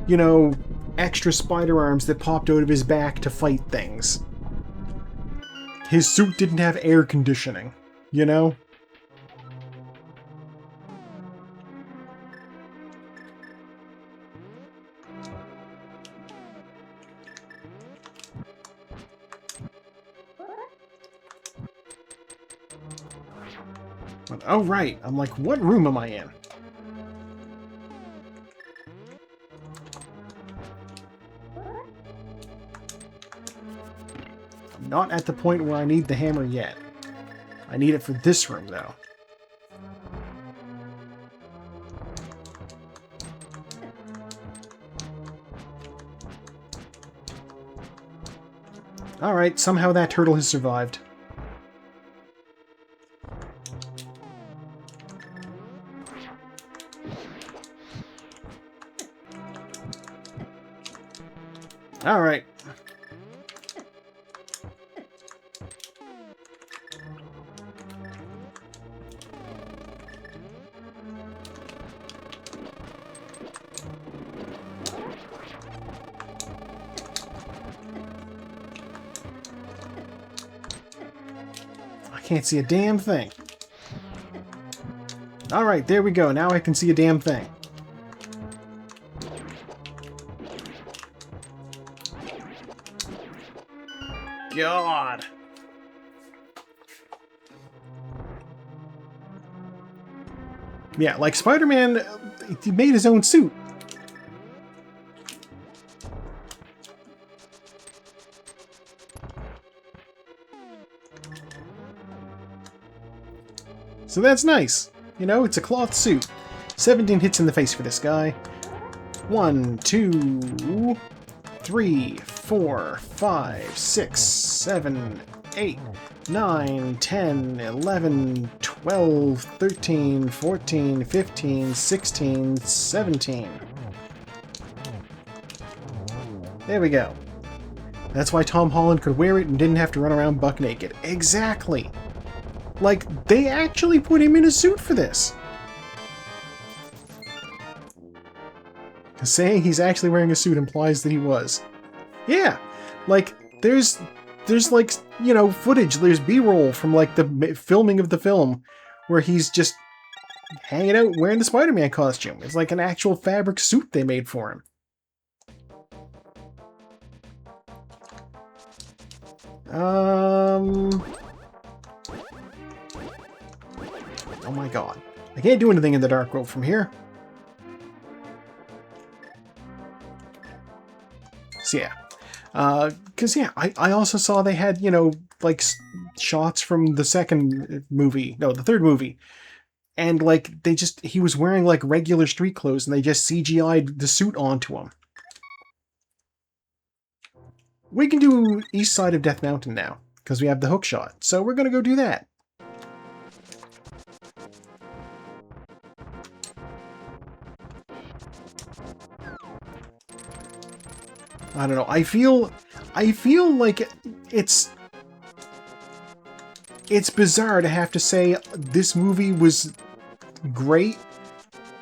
you know, extra spider arms that popped out of his back to fight things. His suit didn't have air conditioning, you know? Oh, right. I'm like, what room am I in? I'm not at the point where I need the hammer yet. I need it for this room, though. Alright, somehow that turtle has survived. Alright. I can't see a damn thing. Alright, there we go. Now I can see a damn thing. God. Yeah, like Spider-Man, he made his own suit. So that's nice. You know, it's a cloth suit. 17 hits in the face for this guy. 1, 2, 3, 4, 5, 6, 7, 8, 9, 10, 11, 12, 13, 14, 15, 16, 17. There we go. That's why Tom Holland could wear it and didn't have to run around buck naked. Exactly! Like, they actually put him in a suit for this. Saying he's actually wearing a suit implies that he was. Yeah, like, there's like, you know, footage, there's B-roll from, like, the filming of the film where he's just hanging out wearing the Spider-Man costume. It's like an actual fabric suit they made for him. Oh my god. I can't do anything in the dark world from here. So yeah. Because, yeah, I also saw they had, you know, like, shots from the second movie. No, the third movie. And, like, he was wearing, like, regular street clothes, and they just CGI'd the suit onto him. We can do east side of Death Mountain now, because we have the hook shot. So we're gonna go do that. I don't know. I feel like it's bizarre to have to say this movie was great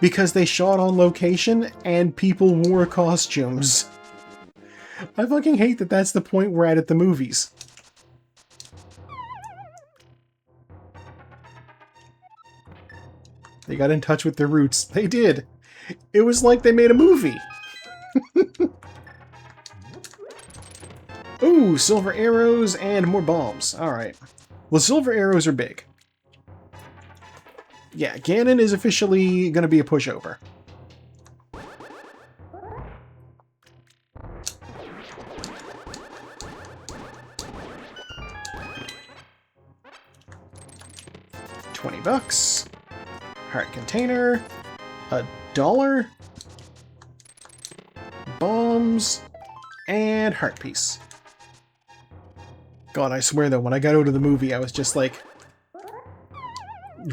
because they shot on location and people wore costumes. I fucking hate that that's the point we're at the movies. They got in touch with their roots. They did. It was like they made a movie. Ooh, silver arrows and more bombs. Alright. Well, silver arrows are big. Yeah, Ganon is officially going to be a pushover. $20. Heart container. $1. Bombs. And heart piece. God, I swear though, when I got out of the movie, I was just like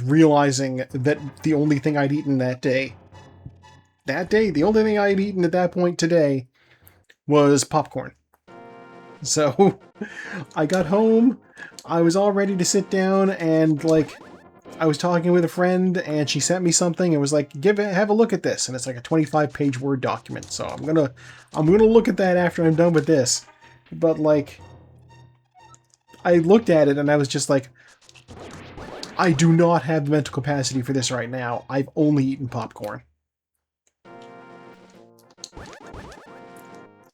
realizing that the only thing I'd eaten the only thing I'd eaten at that point today was popcorn. So I got home, I was all ready to sit down, and like I was talking with a friend and she sent me something and was like, have a look at this. And it's like a 25-page Word document. So I'm gonna look at that after I'm done with this. But like, I looked at it and I was just like, I do not have the mental capacity for this right now. I've only eaten popcorn.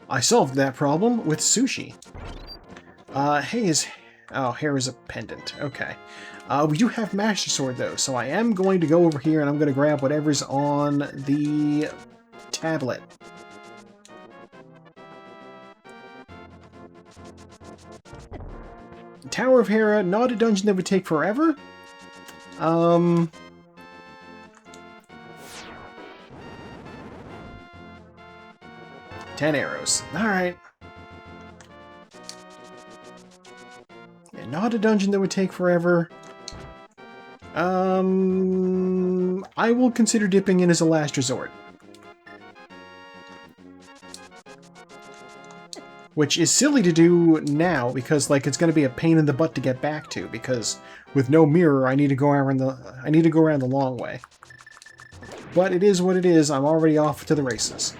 I solved that problem with sushi. Hair is a pendant. Okay. We do have Master Sword though, so I am going to go over here and I'm going to grab whatever's on the tablet. Tower of Hera, not a dungeon that would take forever. 10 arrows. Alright. Yeah, not a dungeon that would take forever. I will consider dipping in as a last resort. Which is silly to do now, because like it's going to be a pain in the butt to get back to, because with no mirror I need to go around the long way. But it is what it is. I'm already off to the races.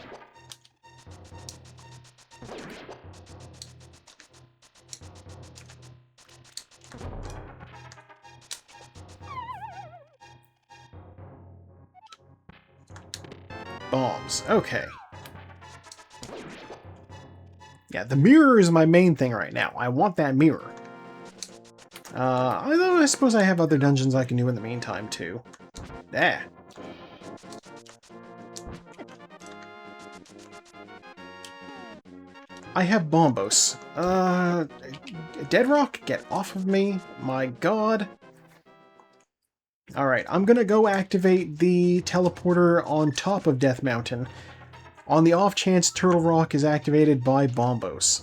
Bombs. Okay. Yeah, the mirror is my main thing right now. I want that mirror. Although I suppose I have other dungeons I can do in the meantime, too. Ah. I have Bombos. Dead Rock, get off of me. My god. Alright, I'm gonna go activate the teleporter on top of Death Mountain, on the off chance Turtle Rock is activated by Bombos.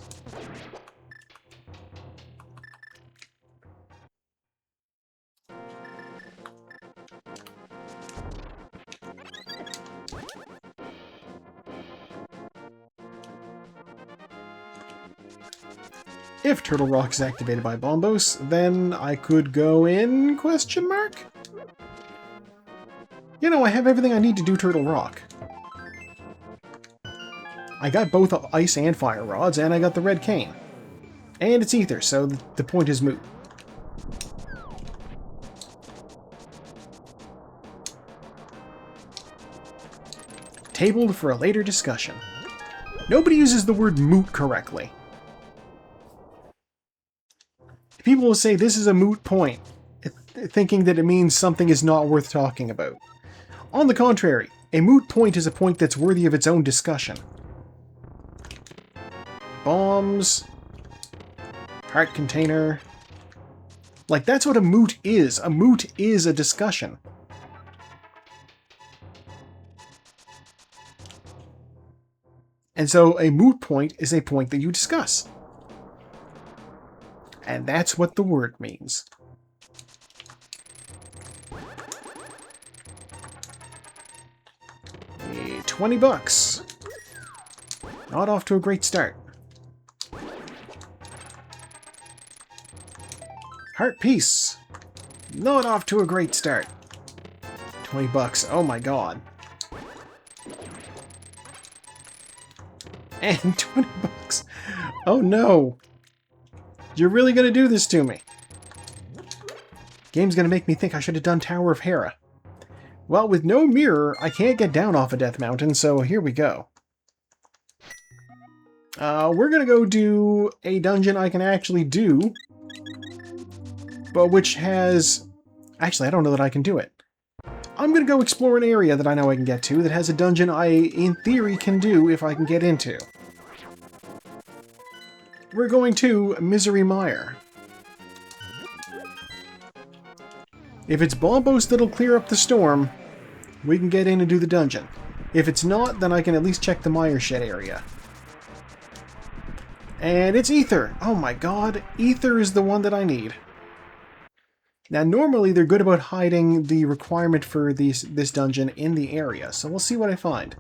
If Turtle Rock is activated by Bombos, then I could go in, question mark? You know, I have everything I need to do Turtle Rock. I got both ice and fire rods, and I got the red cane. And it's ether, so the point is moot. Tabled for a later discussion. Nobody uses the word moot correctly. People will say this is a moot point. thinking that it means something is not worth talking about. On the contrary, a moot point is a point that's worthy of its own discussion. Bombs. Heart container. Like, that's what a moot is. A moot is a discussion. And so a moot point is a point that you discuss. And that's what the word means. $20. Not off to a great start. Heart piece. Not off to a great start. $20. Oh my god. And $20. Oh no. You're really gonna do this to me. Game's gonna make me think I should have done Tower of Hera. Well, with no mirror, I can't get down off of Death Mountain, so here we go. We're gonna go do a dungeon I can actually do, but which has... Actually, I don't know that I can do it. I'm gonna go explore an area that I know I can get to that has a dungeon I, in theory, can do if I can get into. We're going to Misery Mire. If it's Bombos that'll clear up the storm, we can get in and do the dungeon. If it's not, then I can at least check the Mire Shed area. And it's Ether! Oh my god, Ether is the one that I need. Now normally they're good about hiding the requirement for this dungeon in the area, so we'll see what I find.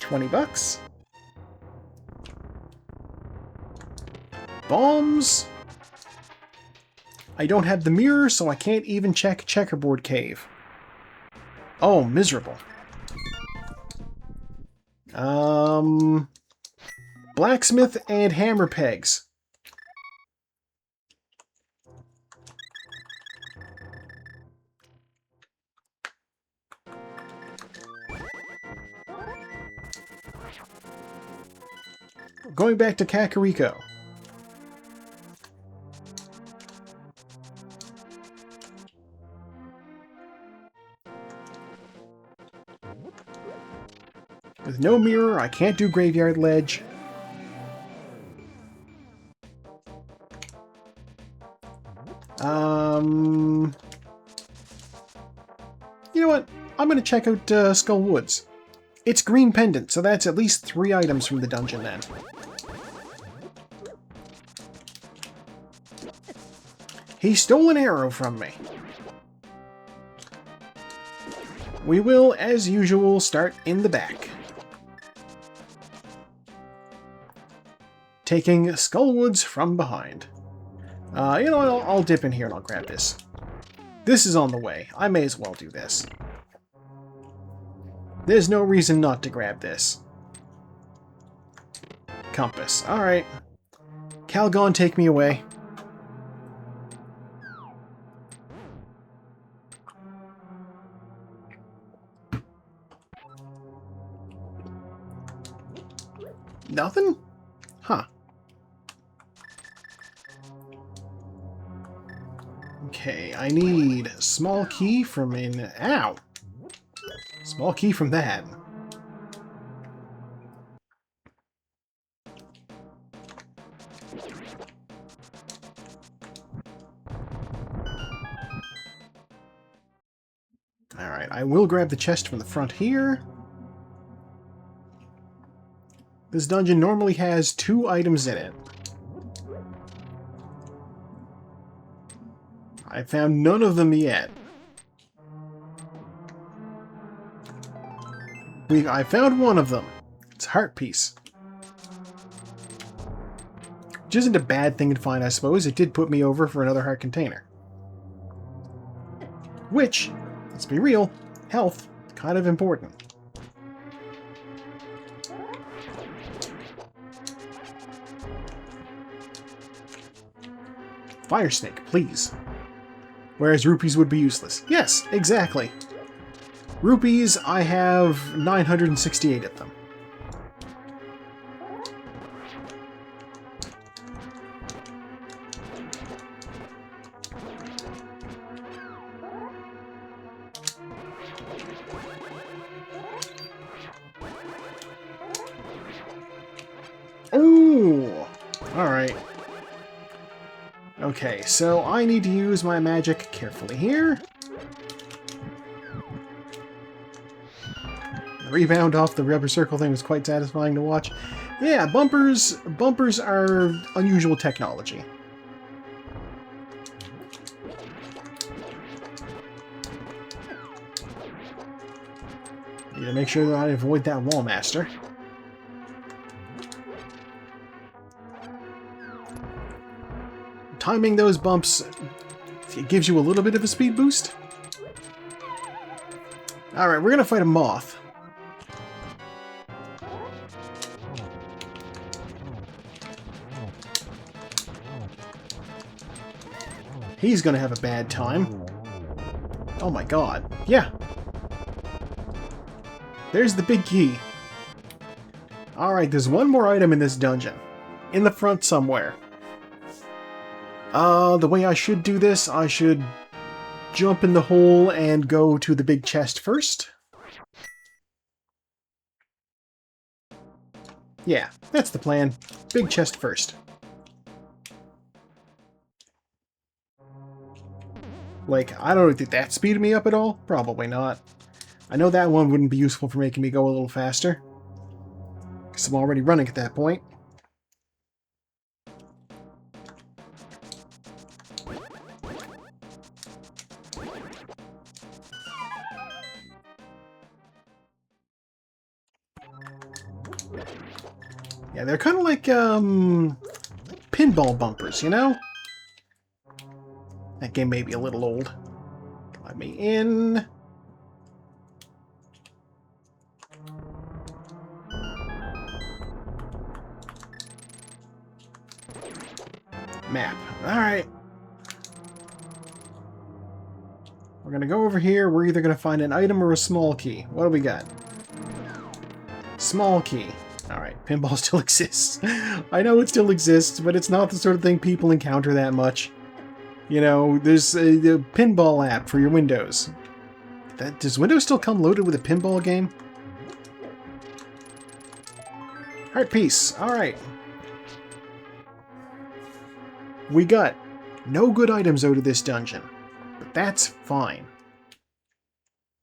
$20. Bombs! I don't have the mirror, so I can't even check Checkerboard Cave. Oh, miserable. Blacksmith and hammer pegs. Going back to Kakariko. With no mirror, I can't do Graveyard Ledge. You know what? I'm going to check out Skull Woods. It's green pendant, so that's at least 3 items from the dungeon then. He stole an arrow from me. We will, as usual, start in the back. Taking Skullwoods from behind. You know what, I'll dip in here and I'll grab this. This is on the way. I may as well do this. There's no reason not to grab this. Compass. Alright. Calgon, take me away. Nothing? Huh. Okay, I need small key from in... Ow! Small key from that. Alright, I will grab the chest from the front here. This dungeon normally has 2 items in it. I found none of them yet. I found one of them. It's a heart piece. Which isn't a bad thing to find, I suppose. It did put me over for another heart container. Which, let's be real, health, kind of important. Fire snake, please. Whereas rupees would be useless. Yes, exactly. Rupees, I have 968 of them. Okay, so I need to use my magic carefully here. The rebound off the rubber circle thing was quite satisfying to watch. Yeah, bumpers are unusual technology. Need to make sure that I avoid that wall master. Timing those bumps, it gives you a little bit of a speed boost. Alright, we're gonna fight a moth. He's gonna have a bad time. Oh my god. Yeah. There's the big key. Alright, there's one more item in this dungeon. In the front somewhere. The way I should do this, I should jump in the hole and go to the big chest first. Yeah, that's the plan. Big chest first. Like, I don't know, did that speed me up at all? Probably not. I know that one wouldn't be useful for making me go a little faster. Because I'm already running at that point. Yeah, they're kind of like, pinball bumpers, you know? That game may be a little old. Let me in. Map. Alright. We're gonna go over here. We're either gonna find an item or a small key. What do we got? Small key. Alright, pinball still exists. I know it still exists, but it's not the sort of thing people encounter that much. You know, there's a pinball app for your Windows. Does Windows still come loaded with a pinball game? Heart piece. Alright. We got no good items out of this dungeon. But that's fine.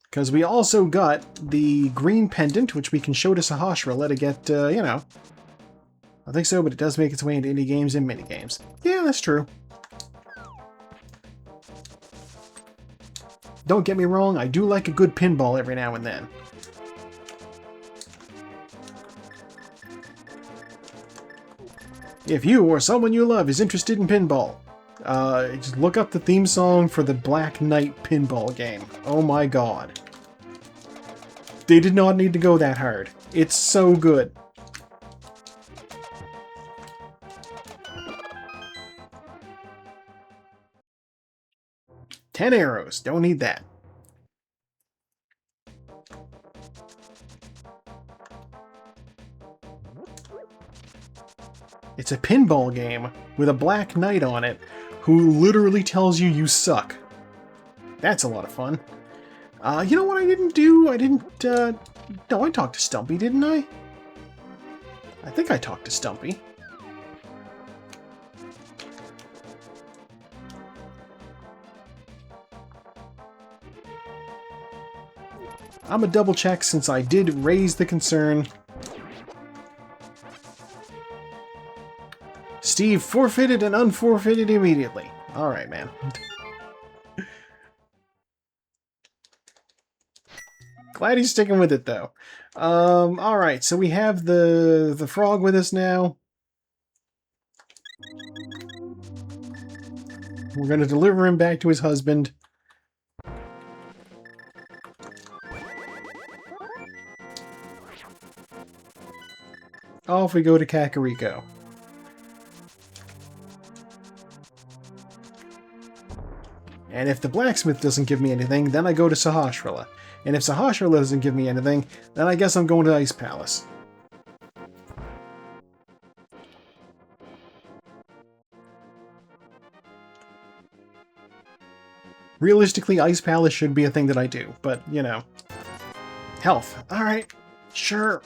Because we also got the green pendant, which we can show to Saku-Racing to get, you know. I think so, but it does make its way into indie games and minigames. Yeah, that's true. Don't get me wrong, I do like a good pinball every now and then. If you or someone you love is interested in pinball, just look up the theme song for the Black Knight pinball game. Oh my god. They did not need to go that hard. It's so good. Ten arrows. Don't need that. It's a pinball game with a Black Knight on it who literally tells you you suck. That's a lot of fun. You know what I didn't do? No, I talked to Stumpy, didn't I? I think I talked to Stumpy. I'm gonna double check since I did raise the concern. Steve forfeited and unforfeited immediately. Alright, man. Glad he's sticking with it, though. Alright, so we have the frog with us now. We're going to deliver him back to his husband. Off we go to Kakariko. And if the blacksmith doesn't give me anything, then I go to Saku-Racing. And if Saku-Racing doesn't give me anything, then I guess I'm going to Ice Palace. Realistically, Ice Palace should be a thing that I do, but, you know. Health. Alright, sure.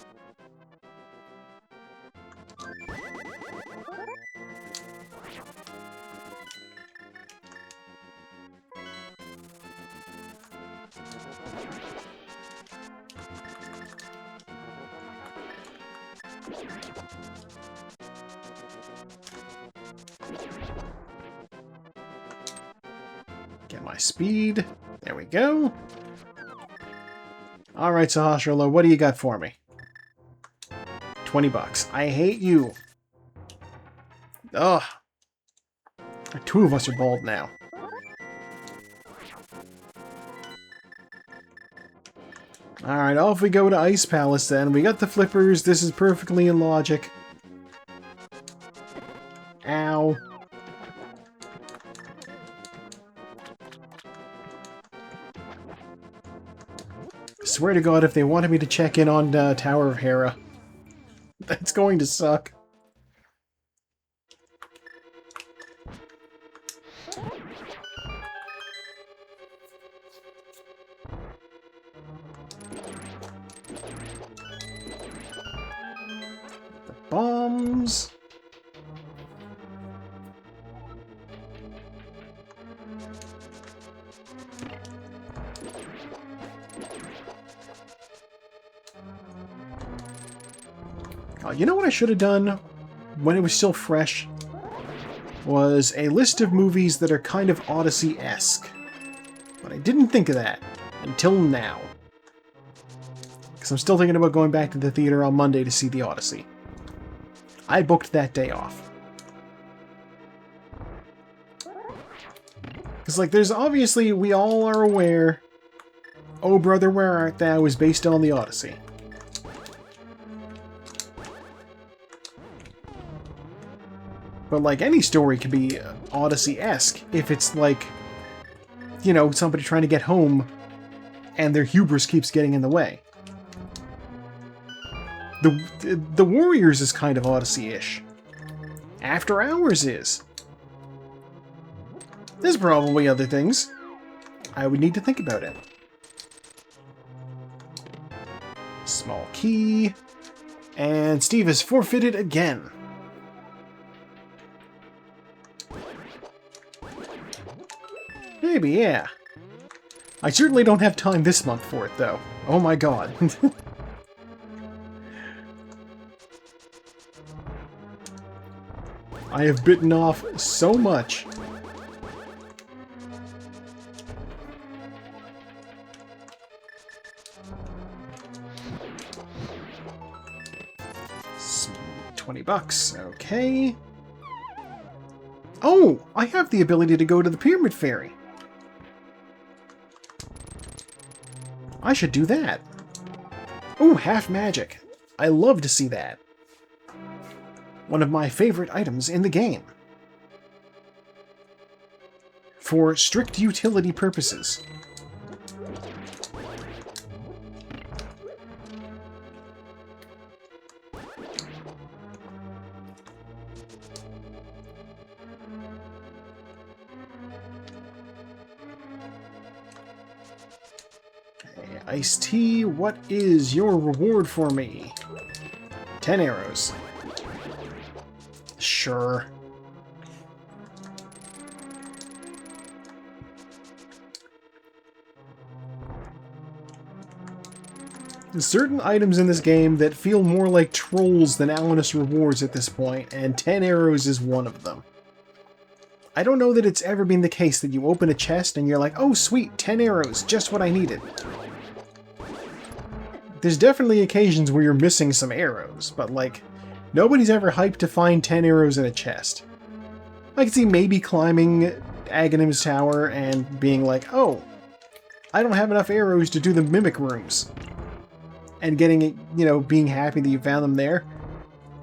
Get my speed. There we go. Alright, Sahasrahla, what do you got for me? 20 bucks. I hate you. Ugh. Two of us are bald now. Alright, off we go to Ice Palace then. We got the flippers. This is perfectly in logic. Ow. Swear to God, if they wanted me to check in on Tower of Hera, that's going to suck. The bombs. Oh, you know what I should have done when it was still fresh? Was a list of movies that are kind of Odyssey-esque. But I didn't think of that until now. Because I'm still thinking about going back to the theater on Monday to see The Odyssey. I booked that day off. Because, like, there's obviously, we all are aware, Oh Brother, Where Art Thou is based on The Odyssey. But, like, any story can be Odyssey-esque if it's, like, you know, somebody trying to get home and their hubris keeps getting in the way. The Warriors is kind of Odyssey-ish. After Hours is. There's probably other things. I would need to think about it. Small key. And Steve is forfeited again. Maybe, yeah. I certainly don't have time this month for it, though. Oh my god. I have bitten off so much. $20, okay. Oh, I have the ability to go to the Pyramid Fairy. I should do that. Ooh, half magic. I love to see that. One of my favorite items in the game. For strict utility purposes. Iced tea, what is your reward for me? 10 arrows. Sure. There's certain items in this game that feel more like trolls than ominous rewards at this point, and 10 arrows is one of them. I don't know that it's ever been the case that you open a chest and you're like, oh sweet, 10 arrows, just what I needed. There's definitely occasions where you're missing some arrows, but like, nobody's ever hyped to find 10 arrows in a chest. I can see maybe climbing Aghanim's tower and being like, oh, I don't have enough arrows to do the mimic rooms. And getting, you know, being happy that you found them there.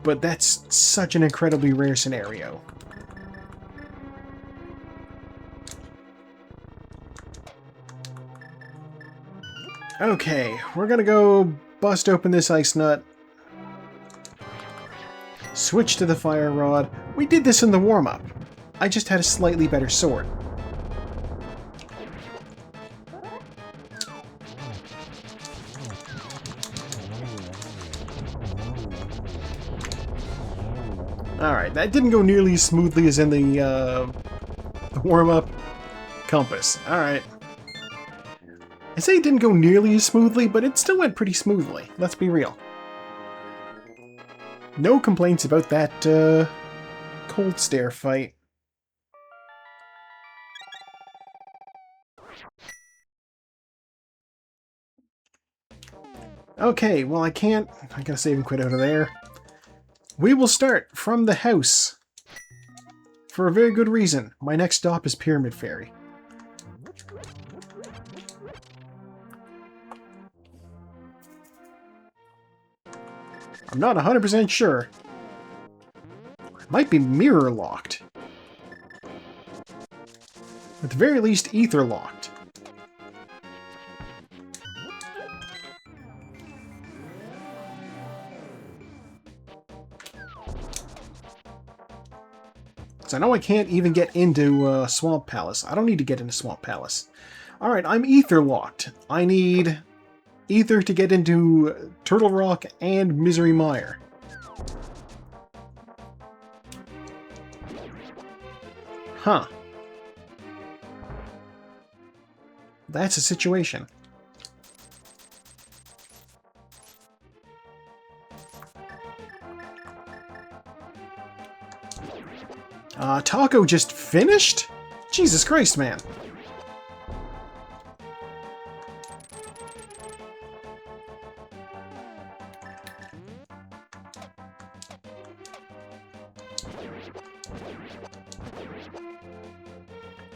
But that's such an incredibly rare scenario. Okay, we're gonna go bust open this ice nut. Switch to the fire rod. We did this in the warm-up. I just had a slightly better sword. Alright, that didn't go nearly as smoothly as in the warm-up. Compass. Alright. I say it didn't go nearly as smoothly, but it still went pretty smoothly. Let's be real. No complaints about that cold stare fight. Okay, well I gotta save and quit out of there. We will start from the house. For a very good reason. My next stop is Pyramid Fairy. I'm not 100% sure. It might be mirror locked. At the very least, ether locked. So I know I can't even get into Swamp Palace. I don't need to get into Swamp Palace. Alright, I'm ether locked. I need ether to get into Turtle Rock and Misery Mire. Huh. That's a situation. Taco just finished? Jesus Christ, man.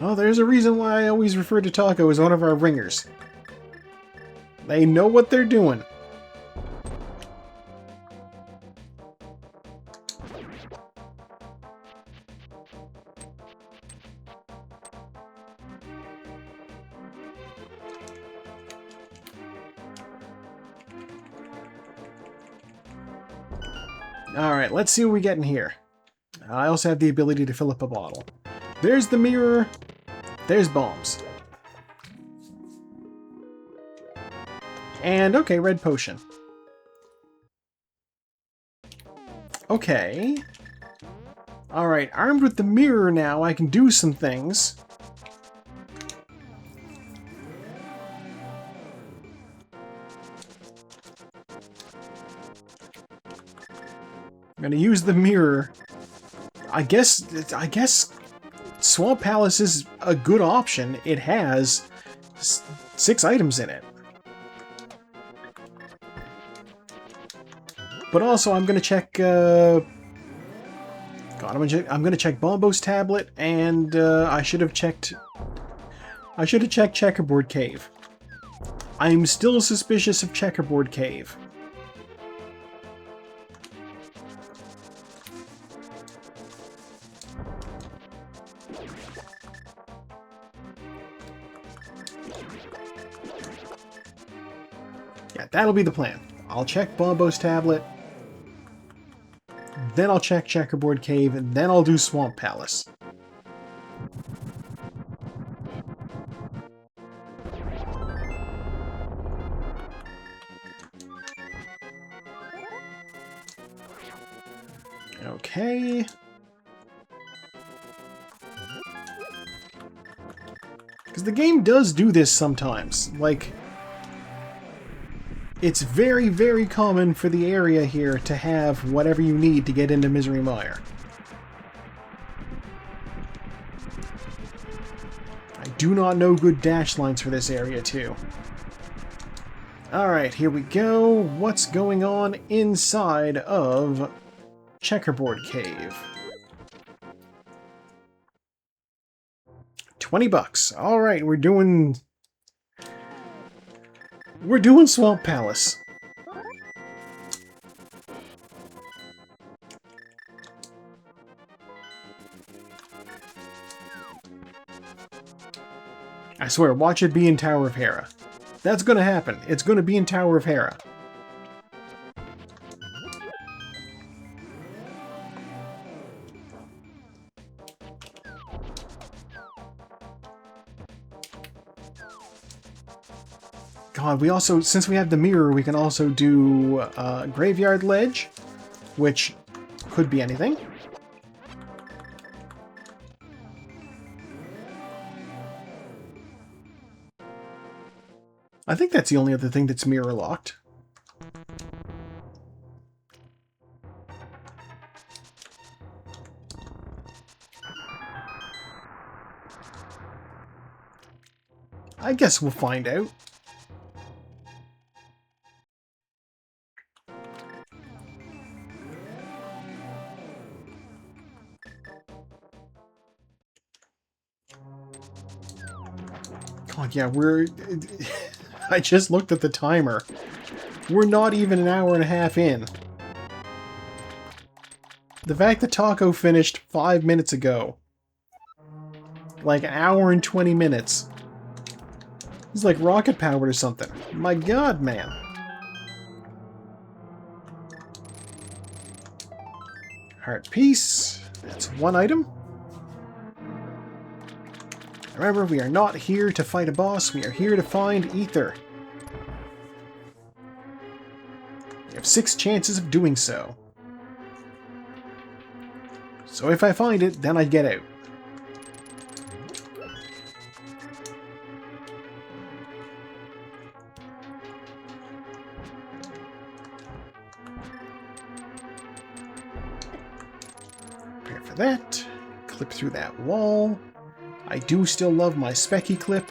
Oh, there's a reason why I always refer to Taco as one of our ringers. They know what they're doing. Alright, let's see what we get in here. I also have the ability to fill up a bottle. There's the mirror. There's bombs. And, okay, red potion. Okay. Alright, armed with the mirror now, I can do some things. I'm gonna use the mirror. I guess Swamp Palace is a good option. It has 6 items in it. But also, I'm gonna check. God, I'm gonna check Bombo's tablet, and I should have checked. I should have checked Checkerboard Cave. I'm still suspicious of Checkerboard Cave. Yeah, that'll be the plan. I'll check Bombo's tablet, then I'll check Checkerboard Cave, and then I'll do Swamp Palace. Okay. Because the game does do this sometimes. Like, it's very, very common for the area here to have whatever you need to get into Misery Mire. I do not know good dash lines for this area, too. Alright, here we go. What's going on inside of Checkerboard Cave? 20 bucks. Alright, we're doing Swamp Palace. I swear, watch it be in Tower of Hera. That's gonna happen. It's gonna be in Tower of Hera. God, we also, since we have the mirror, we can also do Graveyard Ledge, which could be anything. I think that's the only other thing that's mirror locked. I guess we'll find out. God, yeah, we're... I just looked at the timer. We're not even an hour and a half in. The fact that Taco finished 5 minutes ago. Like an hour and 20 minutes. He's like rocket powered or something. My god, man. Heart piece. That's one item. Remember, we are not here to fight a boss. We are here to find ether. We have 6 chances of doing so. So if I find it, then I get out. Prepare for that. Clip through that wall. I do still love my specky clip.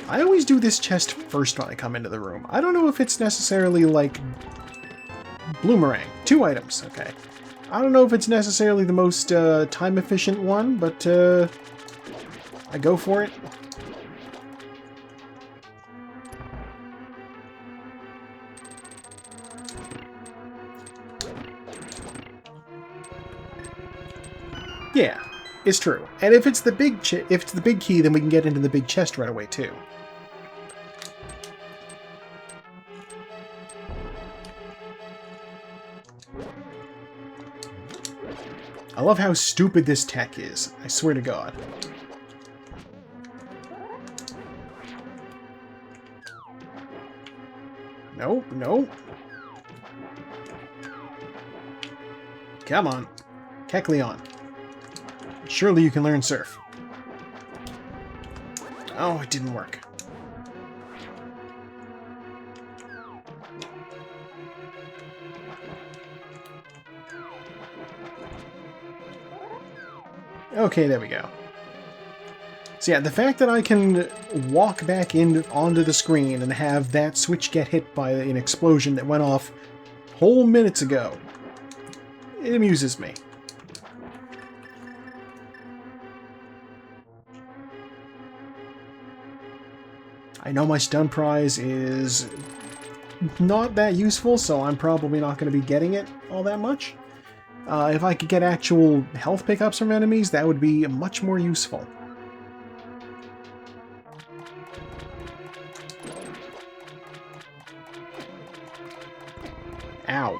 I always do this chest first when I come into the room. I don't know if it's necessarily like Bloomerang. 2 items, okay. I don't know if it's necessarily the most time-efficient one, but I go for it. Yeah, it's true. And if it's the big key, then we can get into the big chest right away too. I love how stupid this tech is. I swear to God. No, no. Come on. Kecleon. Surely you can learn Surf. Oh, it didn't work. Okay, there we go. So yeah, the fact that I can walk back in onto the screen and have that switch get hit by an explosion that went off whole minutes ago, it amuses me. I know my stun prize is not that useful, so I'm probably not going to be getting it all that much. If I could get actual health pickups from enemies, that would be much more useful. Ow.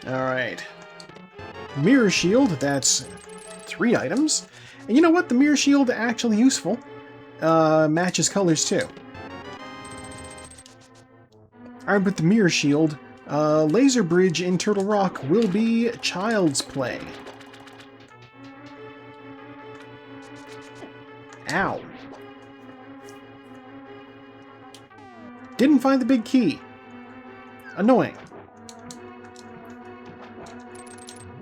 Alright. Mirror Shield, that's 3 items. And you know what? The Mirror Shield actually useful. Matches colors too. Armed with the Mirror Shield, Laser Bridge in Turtle Rock will be child's play. Ow. Didn't find the big key. Annoying.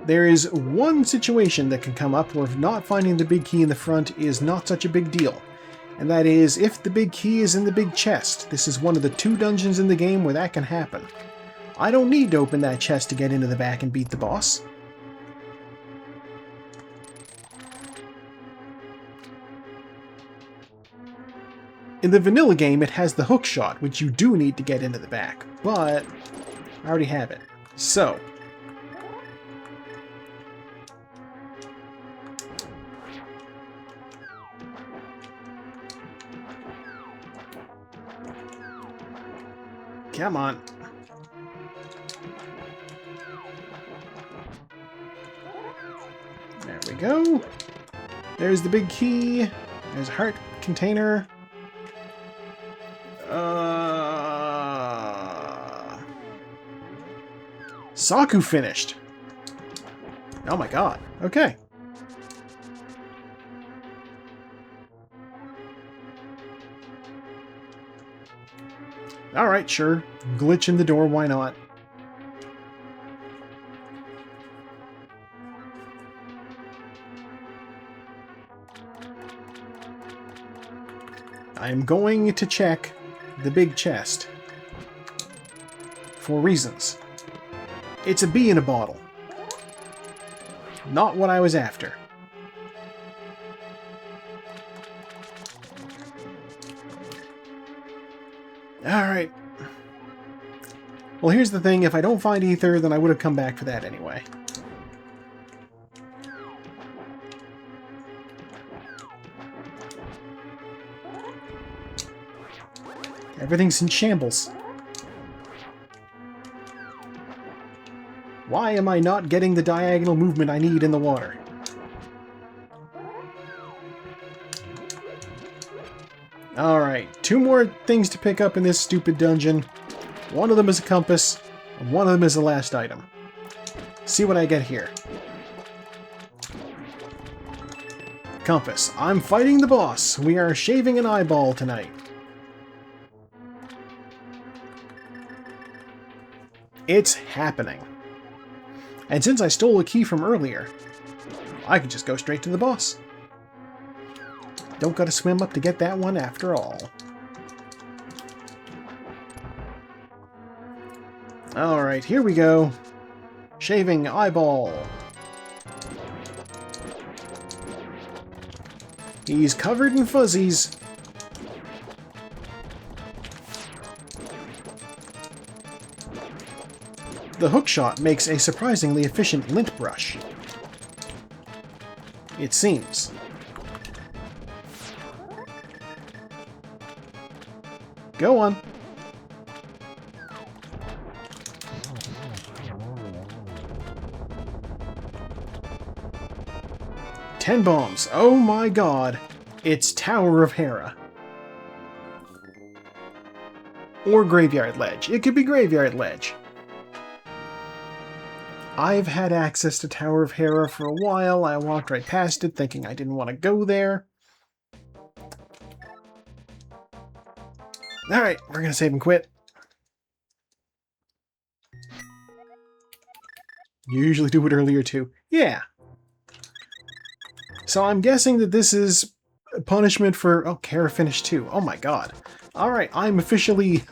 There is one situation that can come up where not finding the big key in the front is not such a big deal. And that is if the big key is in the big chest. This is one of the 2 dungeons in the game where that can happen. I don't need to open that chest to get into the back and beat the boss. In the vanilla game, it has the hook shot, which you do need to get into the back, but I already have it. So, come on. There we go. There's the big key. There's a heart container. Saku finished. Oh my god. Okay. Alright, sure. Glitch in the door, why not? I'm going to check the big chest. For reasons. It's a bee in a bottle. Not what I was after. Alright. Well, here's the thing. If I don't find Ether, then I would have come back for that anyway. Everything's in shambles. Why am I not getting the diagonal movement I need in the water? Alright, 2 more things to pick up in this stupid dungeon. One of them is a compass, and one of them is the last item. See what I get here. Compass. I'm fighting the boss. We are shaving an eyeball tonight. It's happening. And since I stole a key from earlier, I can just go straight to the boss. Don't gotta swim up to get that one after all. Alright, here we go. Shaving eyeball. He's covered in fuzzies. The hookshot makes a surprisingly efficient lint brush. It seems. Go on. Ten bombs. Oh my god. It's Tower of Hera. Or Graveyard Ledge. It could be Graveyard Ledge. I've had access to Tower of Hera for a while. I walked right past it thinking I didn't want to go there. Alright, we're gonna save and quit. You usually do it earlier too. Yeah. So I'm guessing that this is a punishment for... Oh, Hera finished too. Oh my god. Alright, I'm officially...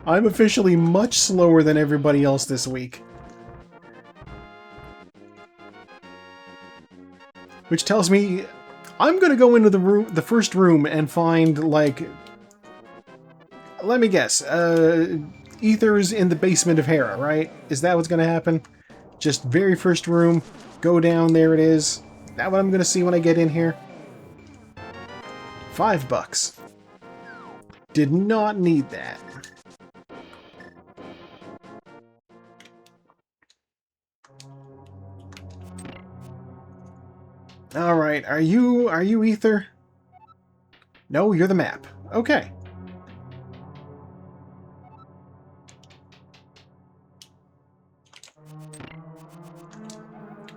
I'm officially much slower than everybody else this week. Which tells me I'm gonna go into the first room and find, like... Let me guess. Ether's in the basement of Hera, right? Is that what's gonna happen? Just very first room, go down, there it is. Is that what I'm gonna see when I get in here? $5. Did not need that. Alright, are you Ether? No, you're the map. Okay.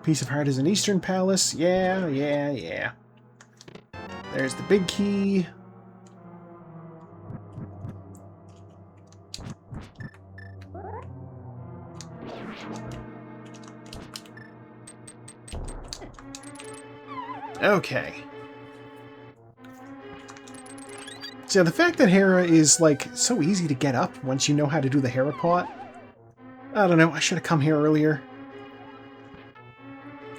Piece of Heart is an Eastern Palace. Yeah. There's the big key. Okay. So the fact that Hera is, like, so easy to get up once you know how to do the Hera pot. I don't know, I should have come here earlier.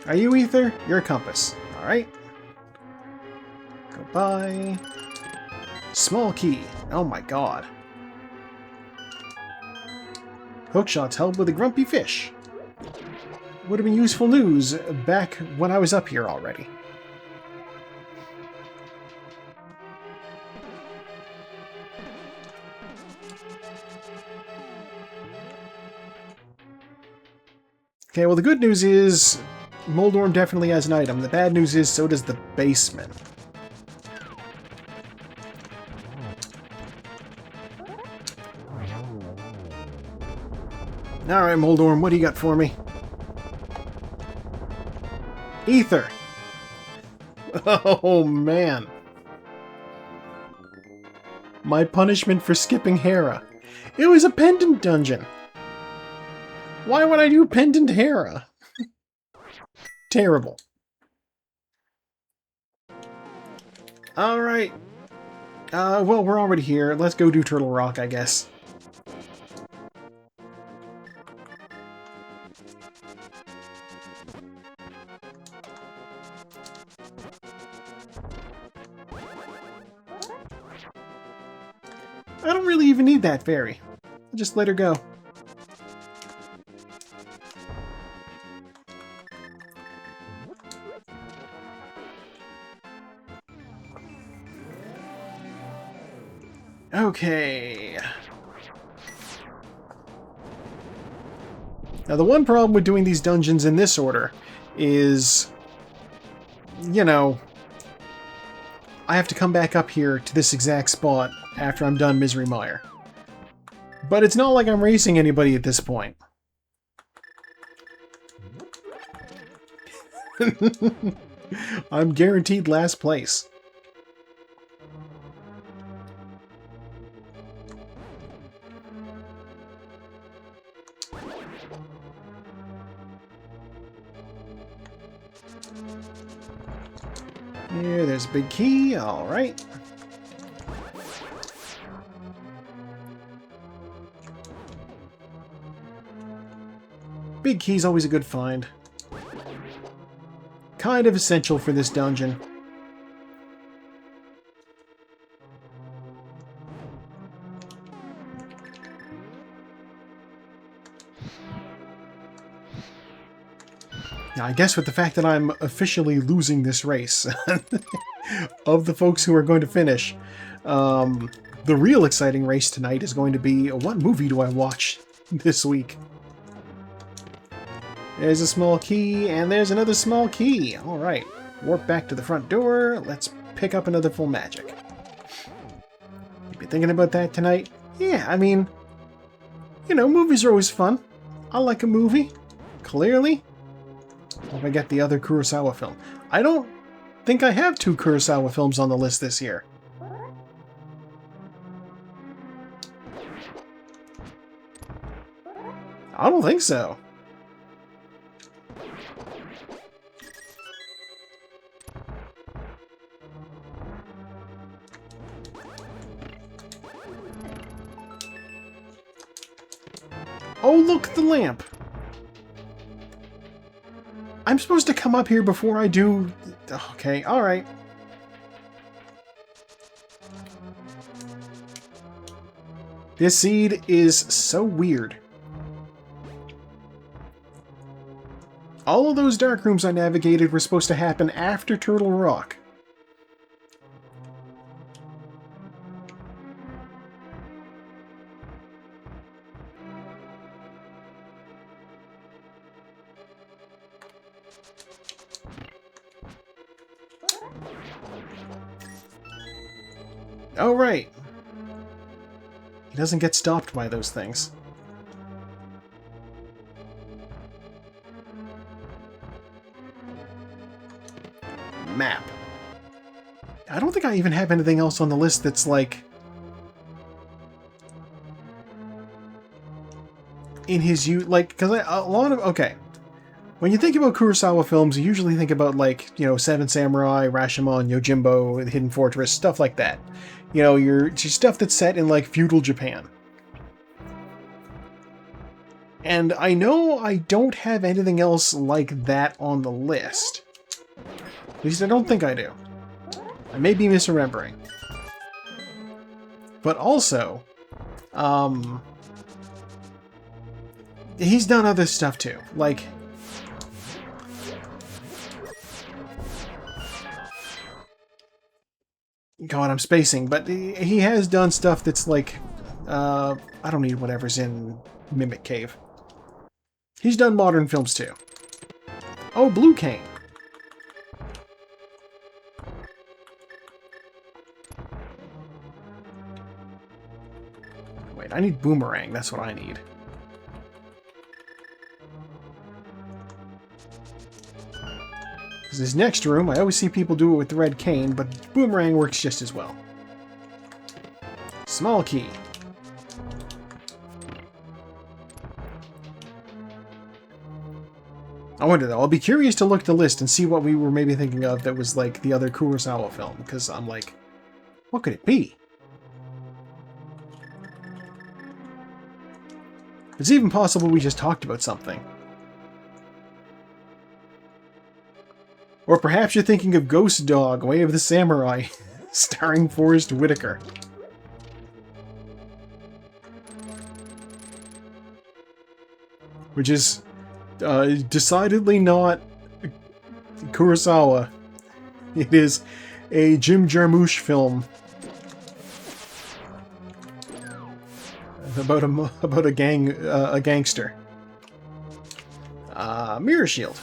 Are you Ether? You're a compass. Alright. Goodbye. Small key. Oh my god. Hookshot's held with a grumpy fish. Would have been useful news back when I was up here already. Okay, well the good news is Moldorm definitely has an item. The bad news is so does the basement. Alright, Moldorm, what do you got for me? Ether! Oh, man. My punishment for skipping Hera. It was a pendant dungeon. Why would I do pendant Hera? Terrible. Alright. Well, we're already here. Let's go do Turtle Rock, I guess. I don't really even need that fairy. I'll just let her go. Okay. Now the one problem with doing these dungeons in this order is, you know, I have to come back up here to this exact spot after I'm done Misery Mire. But it's not like I'm racing anybody at this point. I'm guaranteed last place. Yeah, there's a big key. All right. Big key's always a good find. Kind of essential for this dungeon. Now, I guess with the fact that I'm officially losing this race, of the folks who are going to finish, the real exciting race tonight is going to be, what movie do I watch this week? There's a small key, and there's another small key. Alright, warp back to the front door. Let's pick up another full magic. You been thinking about that tonight? Yeah, I mean, you know, movies are always fun. I like a movie. Clearly. If I get the other Kurosawa film. I don't think I have 2 Kurosawa films on the list this year. I don't think so. Oh, look, the lamp! I'm supposed to come up here before I do... Okay, alright. This seed is so weird. All of those dark rooms I navigated were supposed to happen after Turtle Rock. Oh, right. He doesn't get stopped by those things. Map. I don't think I even have anything else on the list that's like... in his like, because a lot of... Okay. When you think about Kurosawa films, you usually think about, like, you know, Seven Samurai, Rashomon, Yojimbo, The Hidden Fortress, stuff like that. You know, your stuff that's set in, like, feudal Japan. And I know I don't have anything else like that on the list. At least I don't think I do. I may be misremembering. But also, he's done other stuff too. Like... God, I'm spacing, but he has done stuff that's like, I don't need whatever's in Mimic Cave. He's done modern films too. Oh, Blue Cane. Wait, I need Boomerang, that's what I need. Because this next room, I always see people do it with the red cane, but Boomerang works just as well. Small key. I wonder though, I'll be curious to look at the list and see what we were maybe thinking of that was like the other Kurosawa film, because I'm like, what could it be? It's even possible we just talked about something. Or perhaps you're thinking of Ghost Dog, Way of the Samurai, starring Forrest Whitaker. Which is decidedly not Kurosawa. It is a Jim Jarmusch film about a gangster. Mirror shield.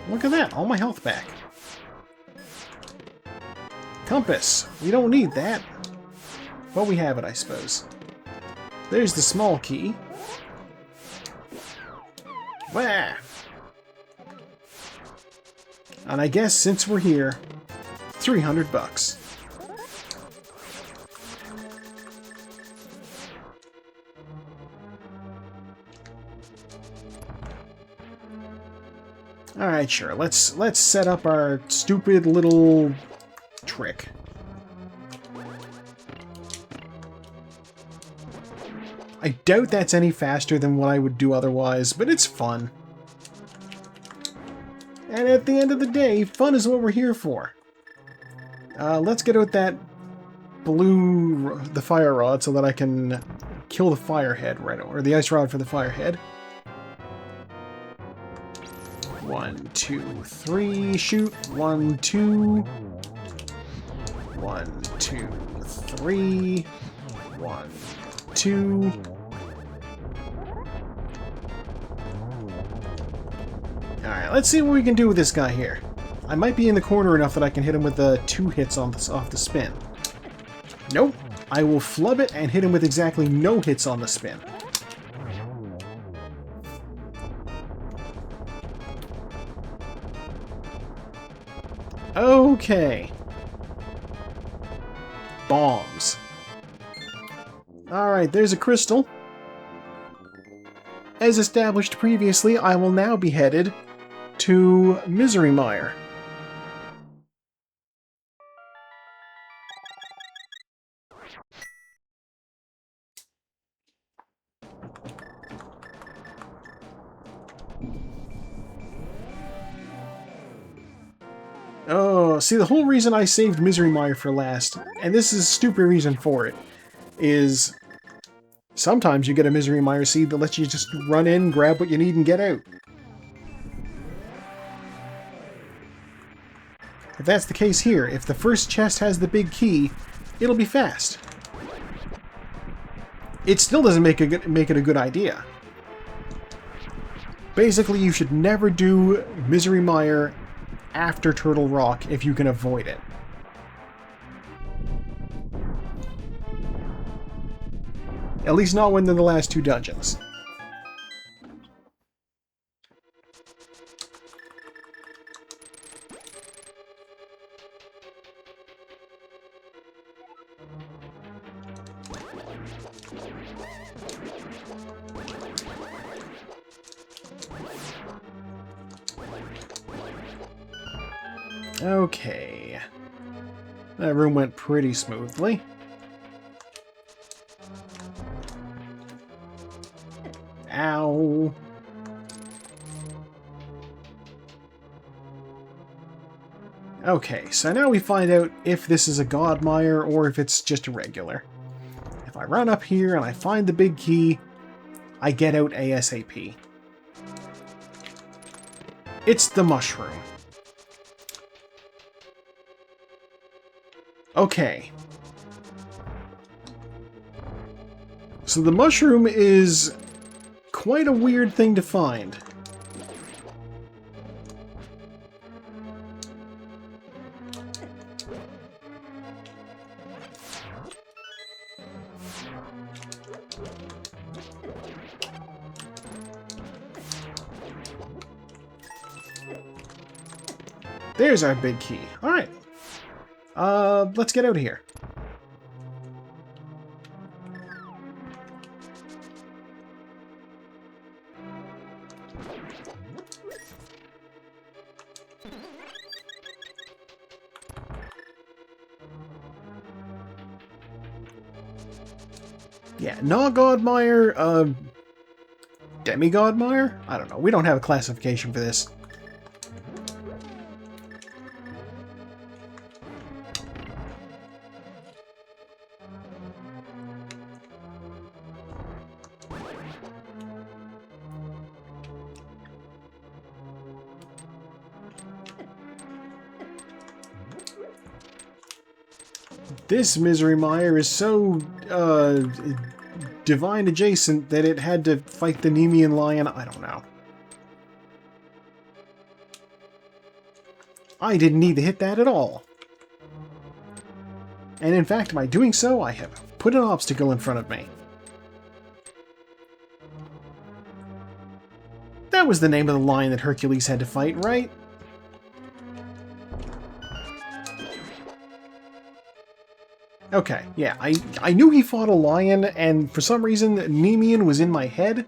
Look at that, all my health back. Compass. We don't need that. But we have it, I suppose. There's the small key. Wah! And I guess since we're here, 300 bucks. Alright, sure. Let's set up our stupid little trick. I doubt that's any faster than what I would do otherwise, but it's fun. And at the end of the day, fun is what we're here for. Let's get out that the fire rod so that I can kill the firehead right over, or the ice rod for the firehead. 1, 2, 3, shoot. 1, 2. 1, 2, 3. 1, 2. Alright, let's see what we can do with this guy here. I might be in the corner enough that I can hit him with 2 hits off the spin. Nope. I will flub it and hit him with exactly no hits on the spin. Okay. Bombs. Alright, there's a crystal. As established previously, I will now be headed to Misery Mire. Oh, see, the whole reason I saved Misery Mire for last, and this is a stupid reason for it, is sometimes you get a Misery Mire seed that lets you just run in, grab what you need, and get out. If that's the case here, if the first chest has the big key, it'll be fast. It still doesn't make it a good idea. Basically, you should never do Misery Mire after Turtle Rock if you can avoid it. At least not when they're the last 2 dungeons. Okay. That room went pretty smoothly. Ow. Okay, so now we find out if this is a God Mire or if it's just a regular. If I run up here and I find the big key, I get out ASAP. It's the mushroom. Okay. So the mushroom is quite a weird thing to find. There's our big key. Alright. Let's get out of here. Yeah, Godmire, Demigodmire? I don't know. We don't have a classification for this. This Misery Mire is so, divine adjacent that it had to fight the Nemean lion. I don't know. I didn't need to hit that at all. And in fact, by doing so, I have put an obstacle in front of me. That was the name of the lion that Hercules had to fight, right? Okay, yeah, I knew he fought a lion, and for some reason, Nemean was in my head,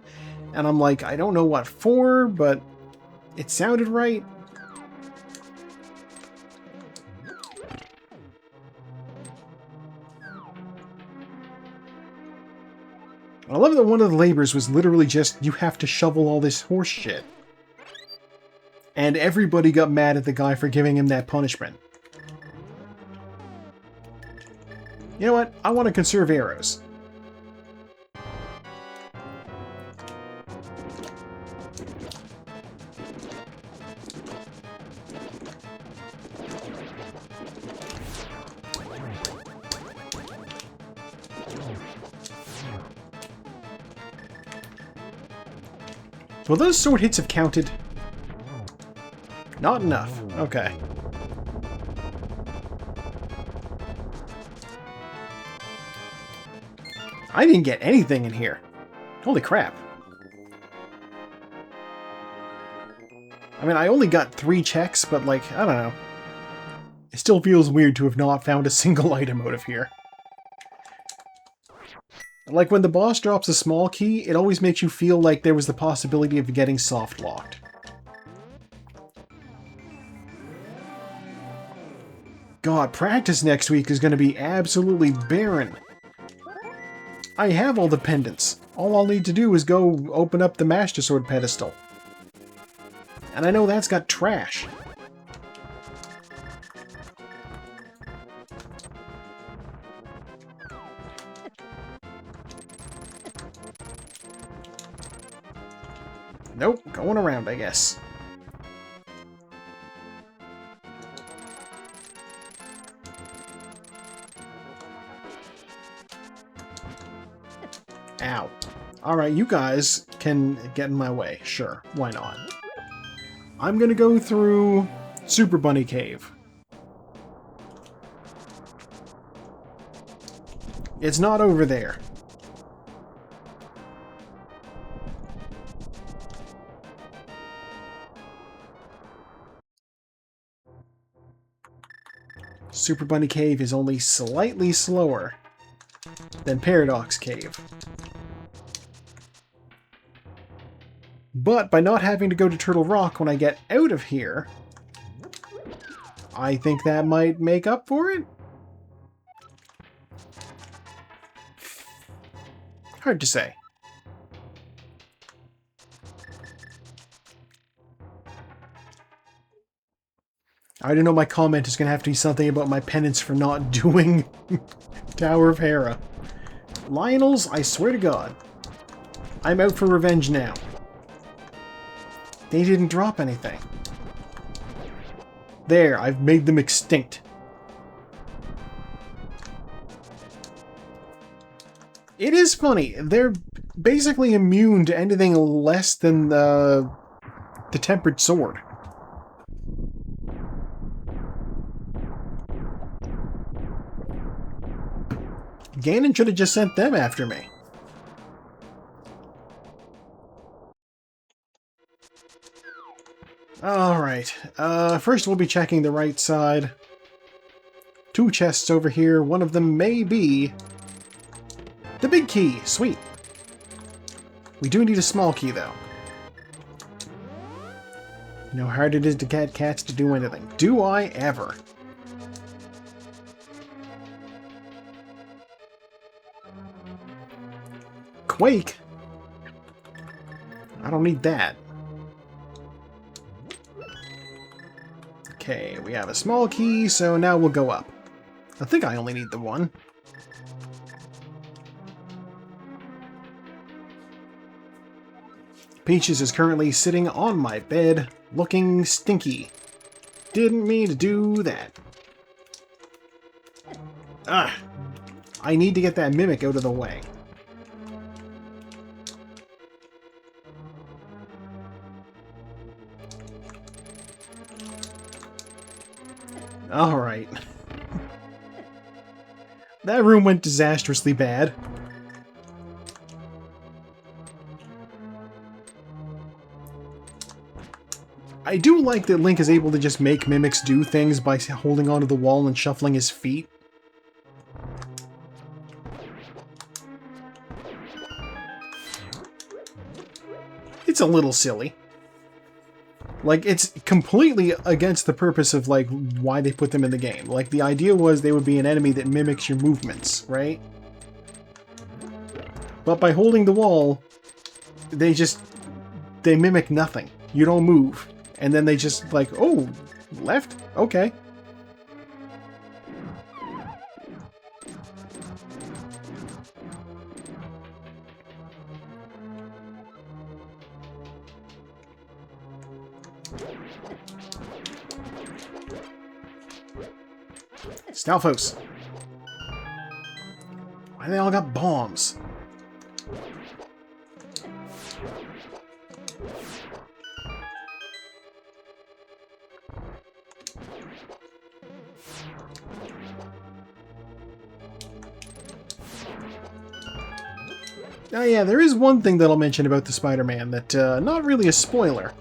and I'm like, I don't know what for, but it sounded right. I love that one of the labors was literally just, you have to shovel all this horse shit. And everybody got mad at the guy for giving him that punishment. You know what? I want to conserve arrows. Well, those sword hits have counted. Not enough. Okay. I didn't get anything in here. Holy crap. I mean, I only got 3 checks, but like, I don't know. It still feels weird to have not found a single item out of here. Like, when the boss drops a small key, it always makes you feel like there was the possibility of getting soft-locked. God, practice next week is going to be absolutely barren. I have all the pendants. All I'll need to do is go open up the Master Sword pedestal. And I know that's got trash. Nope, going around, I guess. Ow. Alright, you guys can get in my way. Sure, why not? I'm gonna go through Super Bunny Cave. It's not over there. Super Bunny Cave is only slightly slower than Paradox Cave. But by not having to go to Turtle Rock when I get out of here, I think that might make up for it? Hard to say. I don't know, my comment is going to have to be something about my penance for not doing Tower of Hera. Lionels, I swear to God. I'm out for revenge now. They didn't drop anything. There, I've made them extinct. It is funny. They're basically immune to anything less than the Tempered Sword. Ganon should have just sent them after me. Alright, first we'll be checking the right side. 2 chests over here, one of them may be the big key. Sweet. We do need a small key, though. You know how hard it is to get cats to do anything. Do I ever? Quake? I don't need that. Okay, we have a small key, so now we'll go up. I think I only need the one. Peaches is currently sitting on my bed, looking stinky. Didn't mean to do that. Ah! I need to get that mimic out of the way. Alright. That room went disastrously bad. I do like that Link is able to just make mimics do things by holding onto the wall and shuffling his feet. It's a little silly. Like, it's completely against the purpose of, like, why they put them in the game. Like, the idea was they would be an enemy that mimics your movements, right? But by holding the wall, they mimic nothing. You don't move. And then they just, like, oh, left? Okay. Stalfos. Why they all got bombs? Oh yeah, there is one thing that I'll mention about the Spider-Man that, not really a spoiler,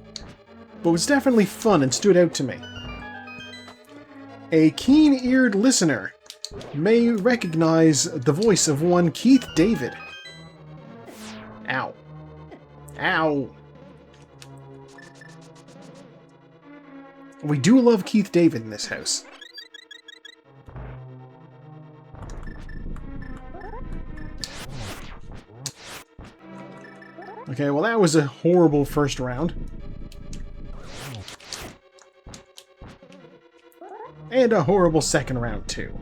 but was definitely fun and stood out to me. A keen-eared listener may recognize the voice of one Keith David. Ow. Ow. We do love Keith David in this house. Okay, well that was a horrible first round. And a horrible second round, too.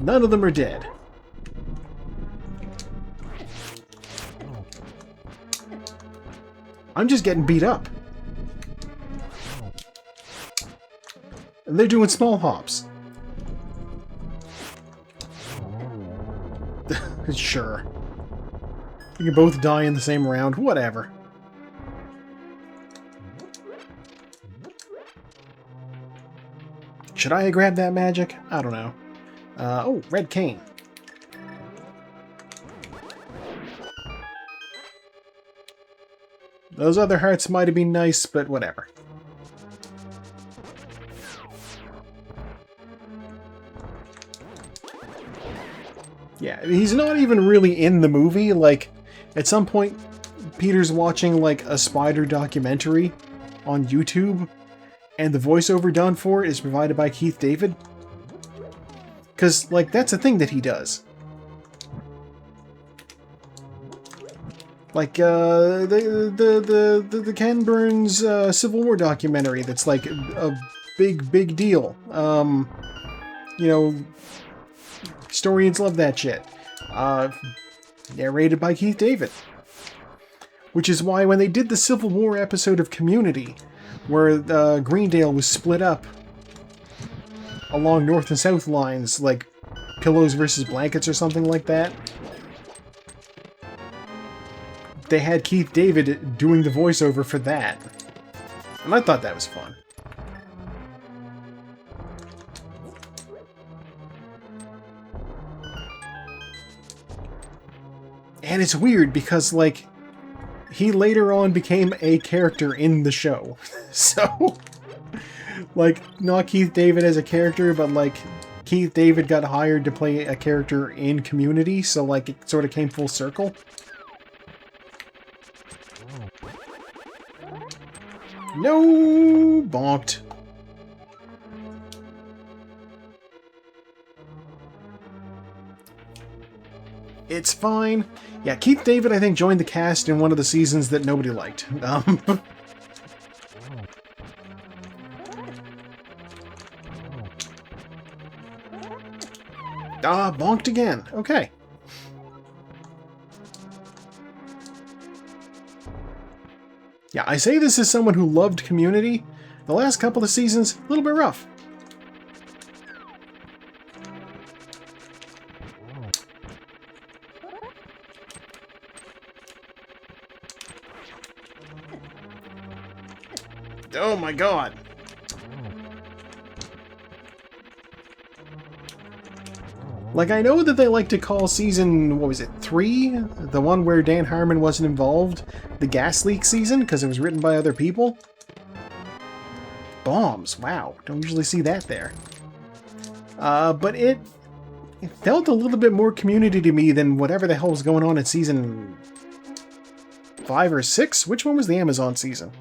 None of them are dead. I'm just getting beat up. And they're doing small hops. Sure. You can both die in the same round, whatever. Should I grab that magic? I don't know. Oh, red cane. Those other hearts might have been nice, but whatever. Yeah, he's not even really in the movie. Like, at some point, Peter's watching, like, a spider documentary on YouTube, and the voiceover done for it is provided by Keith David. Because, like, that's a thing that he does. Like, the Ken Burns Civil War documentary that's, like, a big deal. You know, historians love that shit. Narrated by Keith David. Which is why when they did the Civil War episode of Community, where Greendale was split up along north and south lines, like pillows versus blankets or something like that, they had Keith David doing the voiceover for that. And I thought that was fun. And it's weird because, like, he later on became a character in the show. So, like, not Keith David as a character, but, like, Keith David got hired to play a character in Community, so, like, it sort of came full circle. No! Bonked. It's fine. Yeah, Keith David, I think, joined the cast in one of the seasons that nobody liked. Bonked again. Okay. Yeah, I say this as someone who loved Community. The last couple of seasons, a little bit rough. Oh my god. Like, I know that they like to call season, what was it, 3? The one where Dan Harmon wasn't involved? The gas leak season, because it was written by other people? Bombs, wow. Don't usually see that there. But it felt a little bit more Community to me than whatever the hell was going on in season 5 or 6? Which one was the Amazon season?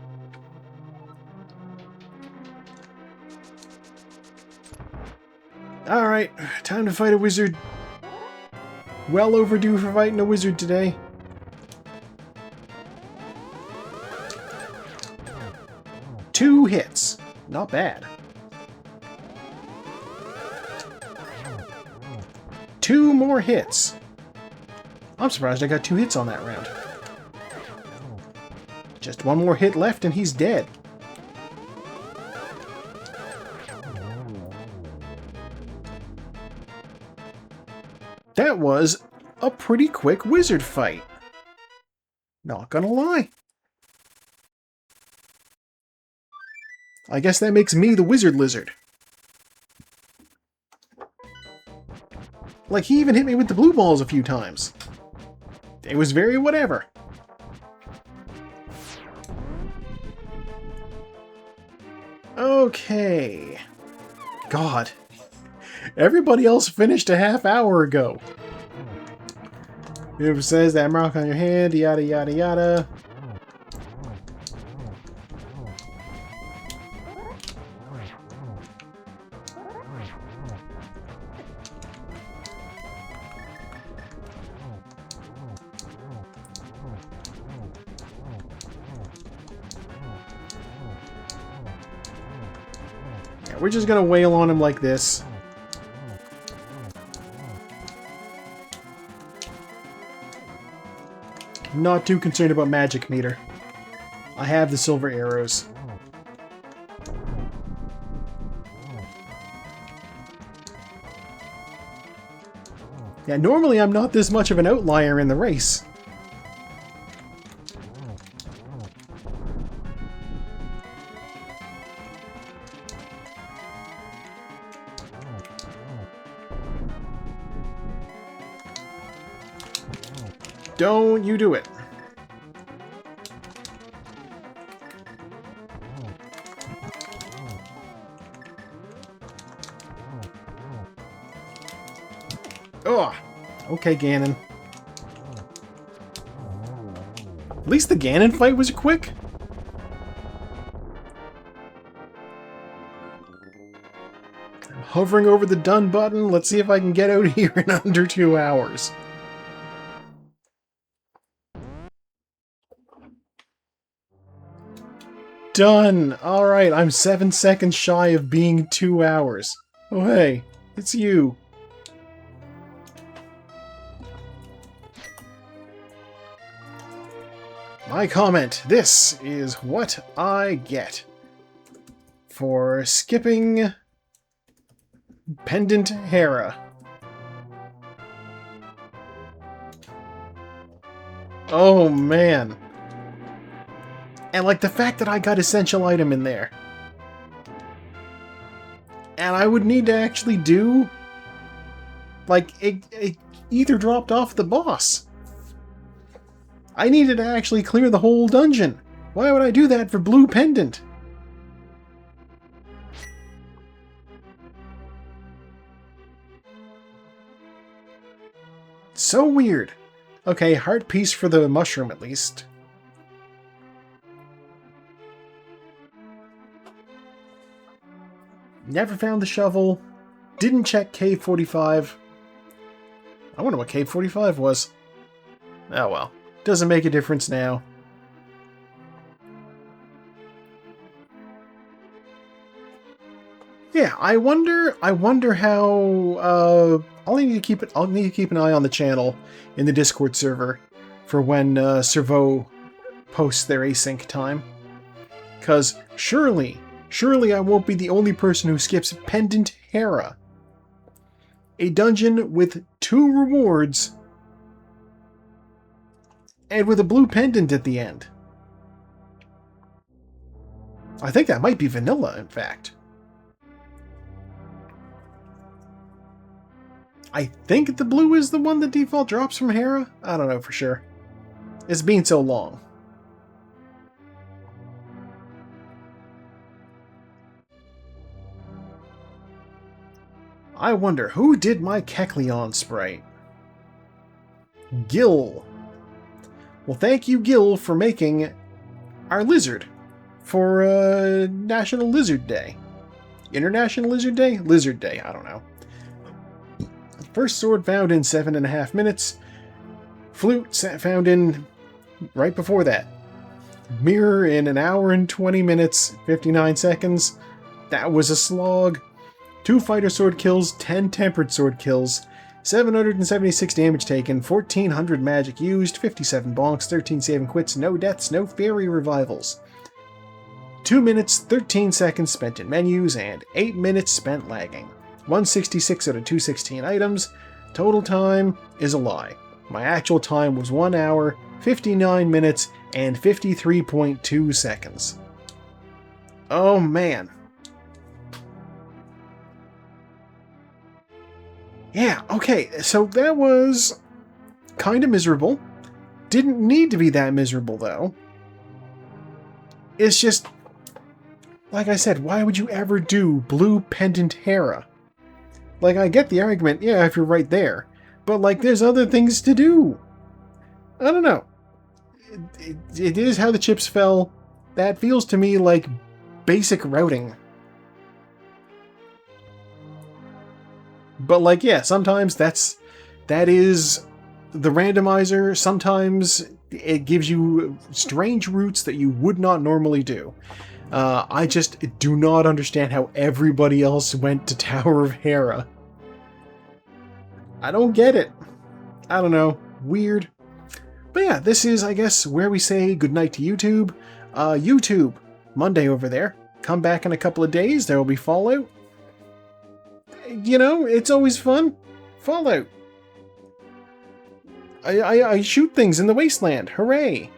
Alright, time to fight a wizard. Well overdue for fighting a wizard today. Two hits. Not bad. Two more hits. I'm surprised I got 2 hits on that round. Just one more hit left and he's dead. That was a pretty quick wizard fight. Not gonna lie. I guess that makes me the wizard lizard. Like, he even hit me with the blue balls a few times. It was very whatever. Okay. God. Everybody else finished a half hour ago. It says that mark on your hand, yada yada yada. Yeah, we're just gonna wail on him like this. Not too concerned about magic meter. I have the silver arrows. Yeah, normally I'm not this much of an outlier in the race. Don't you do it. Oh, okay, Ganon. At least the Ganon fight was quick. I'm hovering over the done button. Let's see if I can get out of here in under 2 hours. Done! Alright, I'm 7 seconds shy of being 2 hours. Oh hey, it's you. My comment, this is what I get for skipping Pendant Hera. Oh man. And like the fact that I got essential item in there. And I would need to actually do... like, it either dropped off the boss. I needed to actually clear the whole dungeon. Why would I do that for blue pendant? So weird. Okay, heart piece for the mushroom at least. Never found the shovel. Didn't check Cave 45. I wonder what Cave 45 was. Oh well. Doesn't make a difference now. Yeah, I wonder how I'll need to keep an eye on the channel in the Discord server for when Servo posts their async time. Cause surely I won't be the only person who skips Pendant Hera. A dungeon with 2 rewards and with a blue pendant at the end. I think that might be vanilla, in fact. I think the blue is the one that default drops from Hera? I don't know for sure. It's been so long. I wonder, who did my Kecleon sprite? Gil. Well, thank you, Gil, for making our lizard for National Lizard Day. International Lizard Day? Lizard Day, I don't know. First sword found in 7.5 minutes. Flute found in right before that. Mirror in 1 hour and 20 minutes, 59 seconds. That was a slog. 2 fighter sword kills, 10 tempered sword kills, 776 damage taken, 1400 magic used, 57 bonks, 13 saving quits, no deaths, no fairy revivals. 2 minutes, 13 seconds spent in menus, and 8 minutes spent lagging. 166 out of 216 items. Total time is a lie. My actual time was 1 hour, 59 minutes, and 53.2 seconds. Oh man. Yeah, okay, so that was kind of miserable. Didn't need to be that miserable, though. It's just, like I said, why would you ever do Blue Pendant Hera? Like, I get the argument, yeah, if you're right there. But, like, there's other things to do. I don't know. It is how the chips fell. That feels to me like basic routing. But, like, yeah, sometimes that is the randomizer. Sometimes it gives you strange routes that you would not normally do. I just do not understand how everybody else went to Tower of Hera. I don't get it. I don't know. Weird. But yeah, this is, I guess, where we say goodnight to YouTube. YouTube, Monday over there. Come back in a couple of days. There will be Fallout. You know, it's always fun. Fallout. I shoot things in the wasteland. Hooray.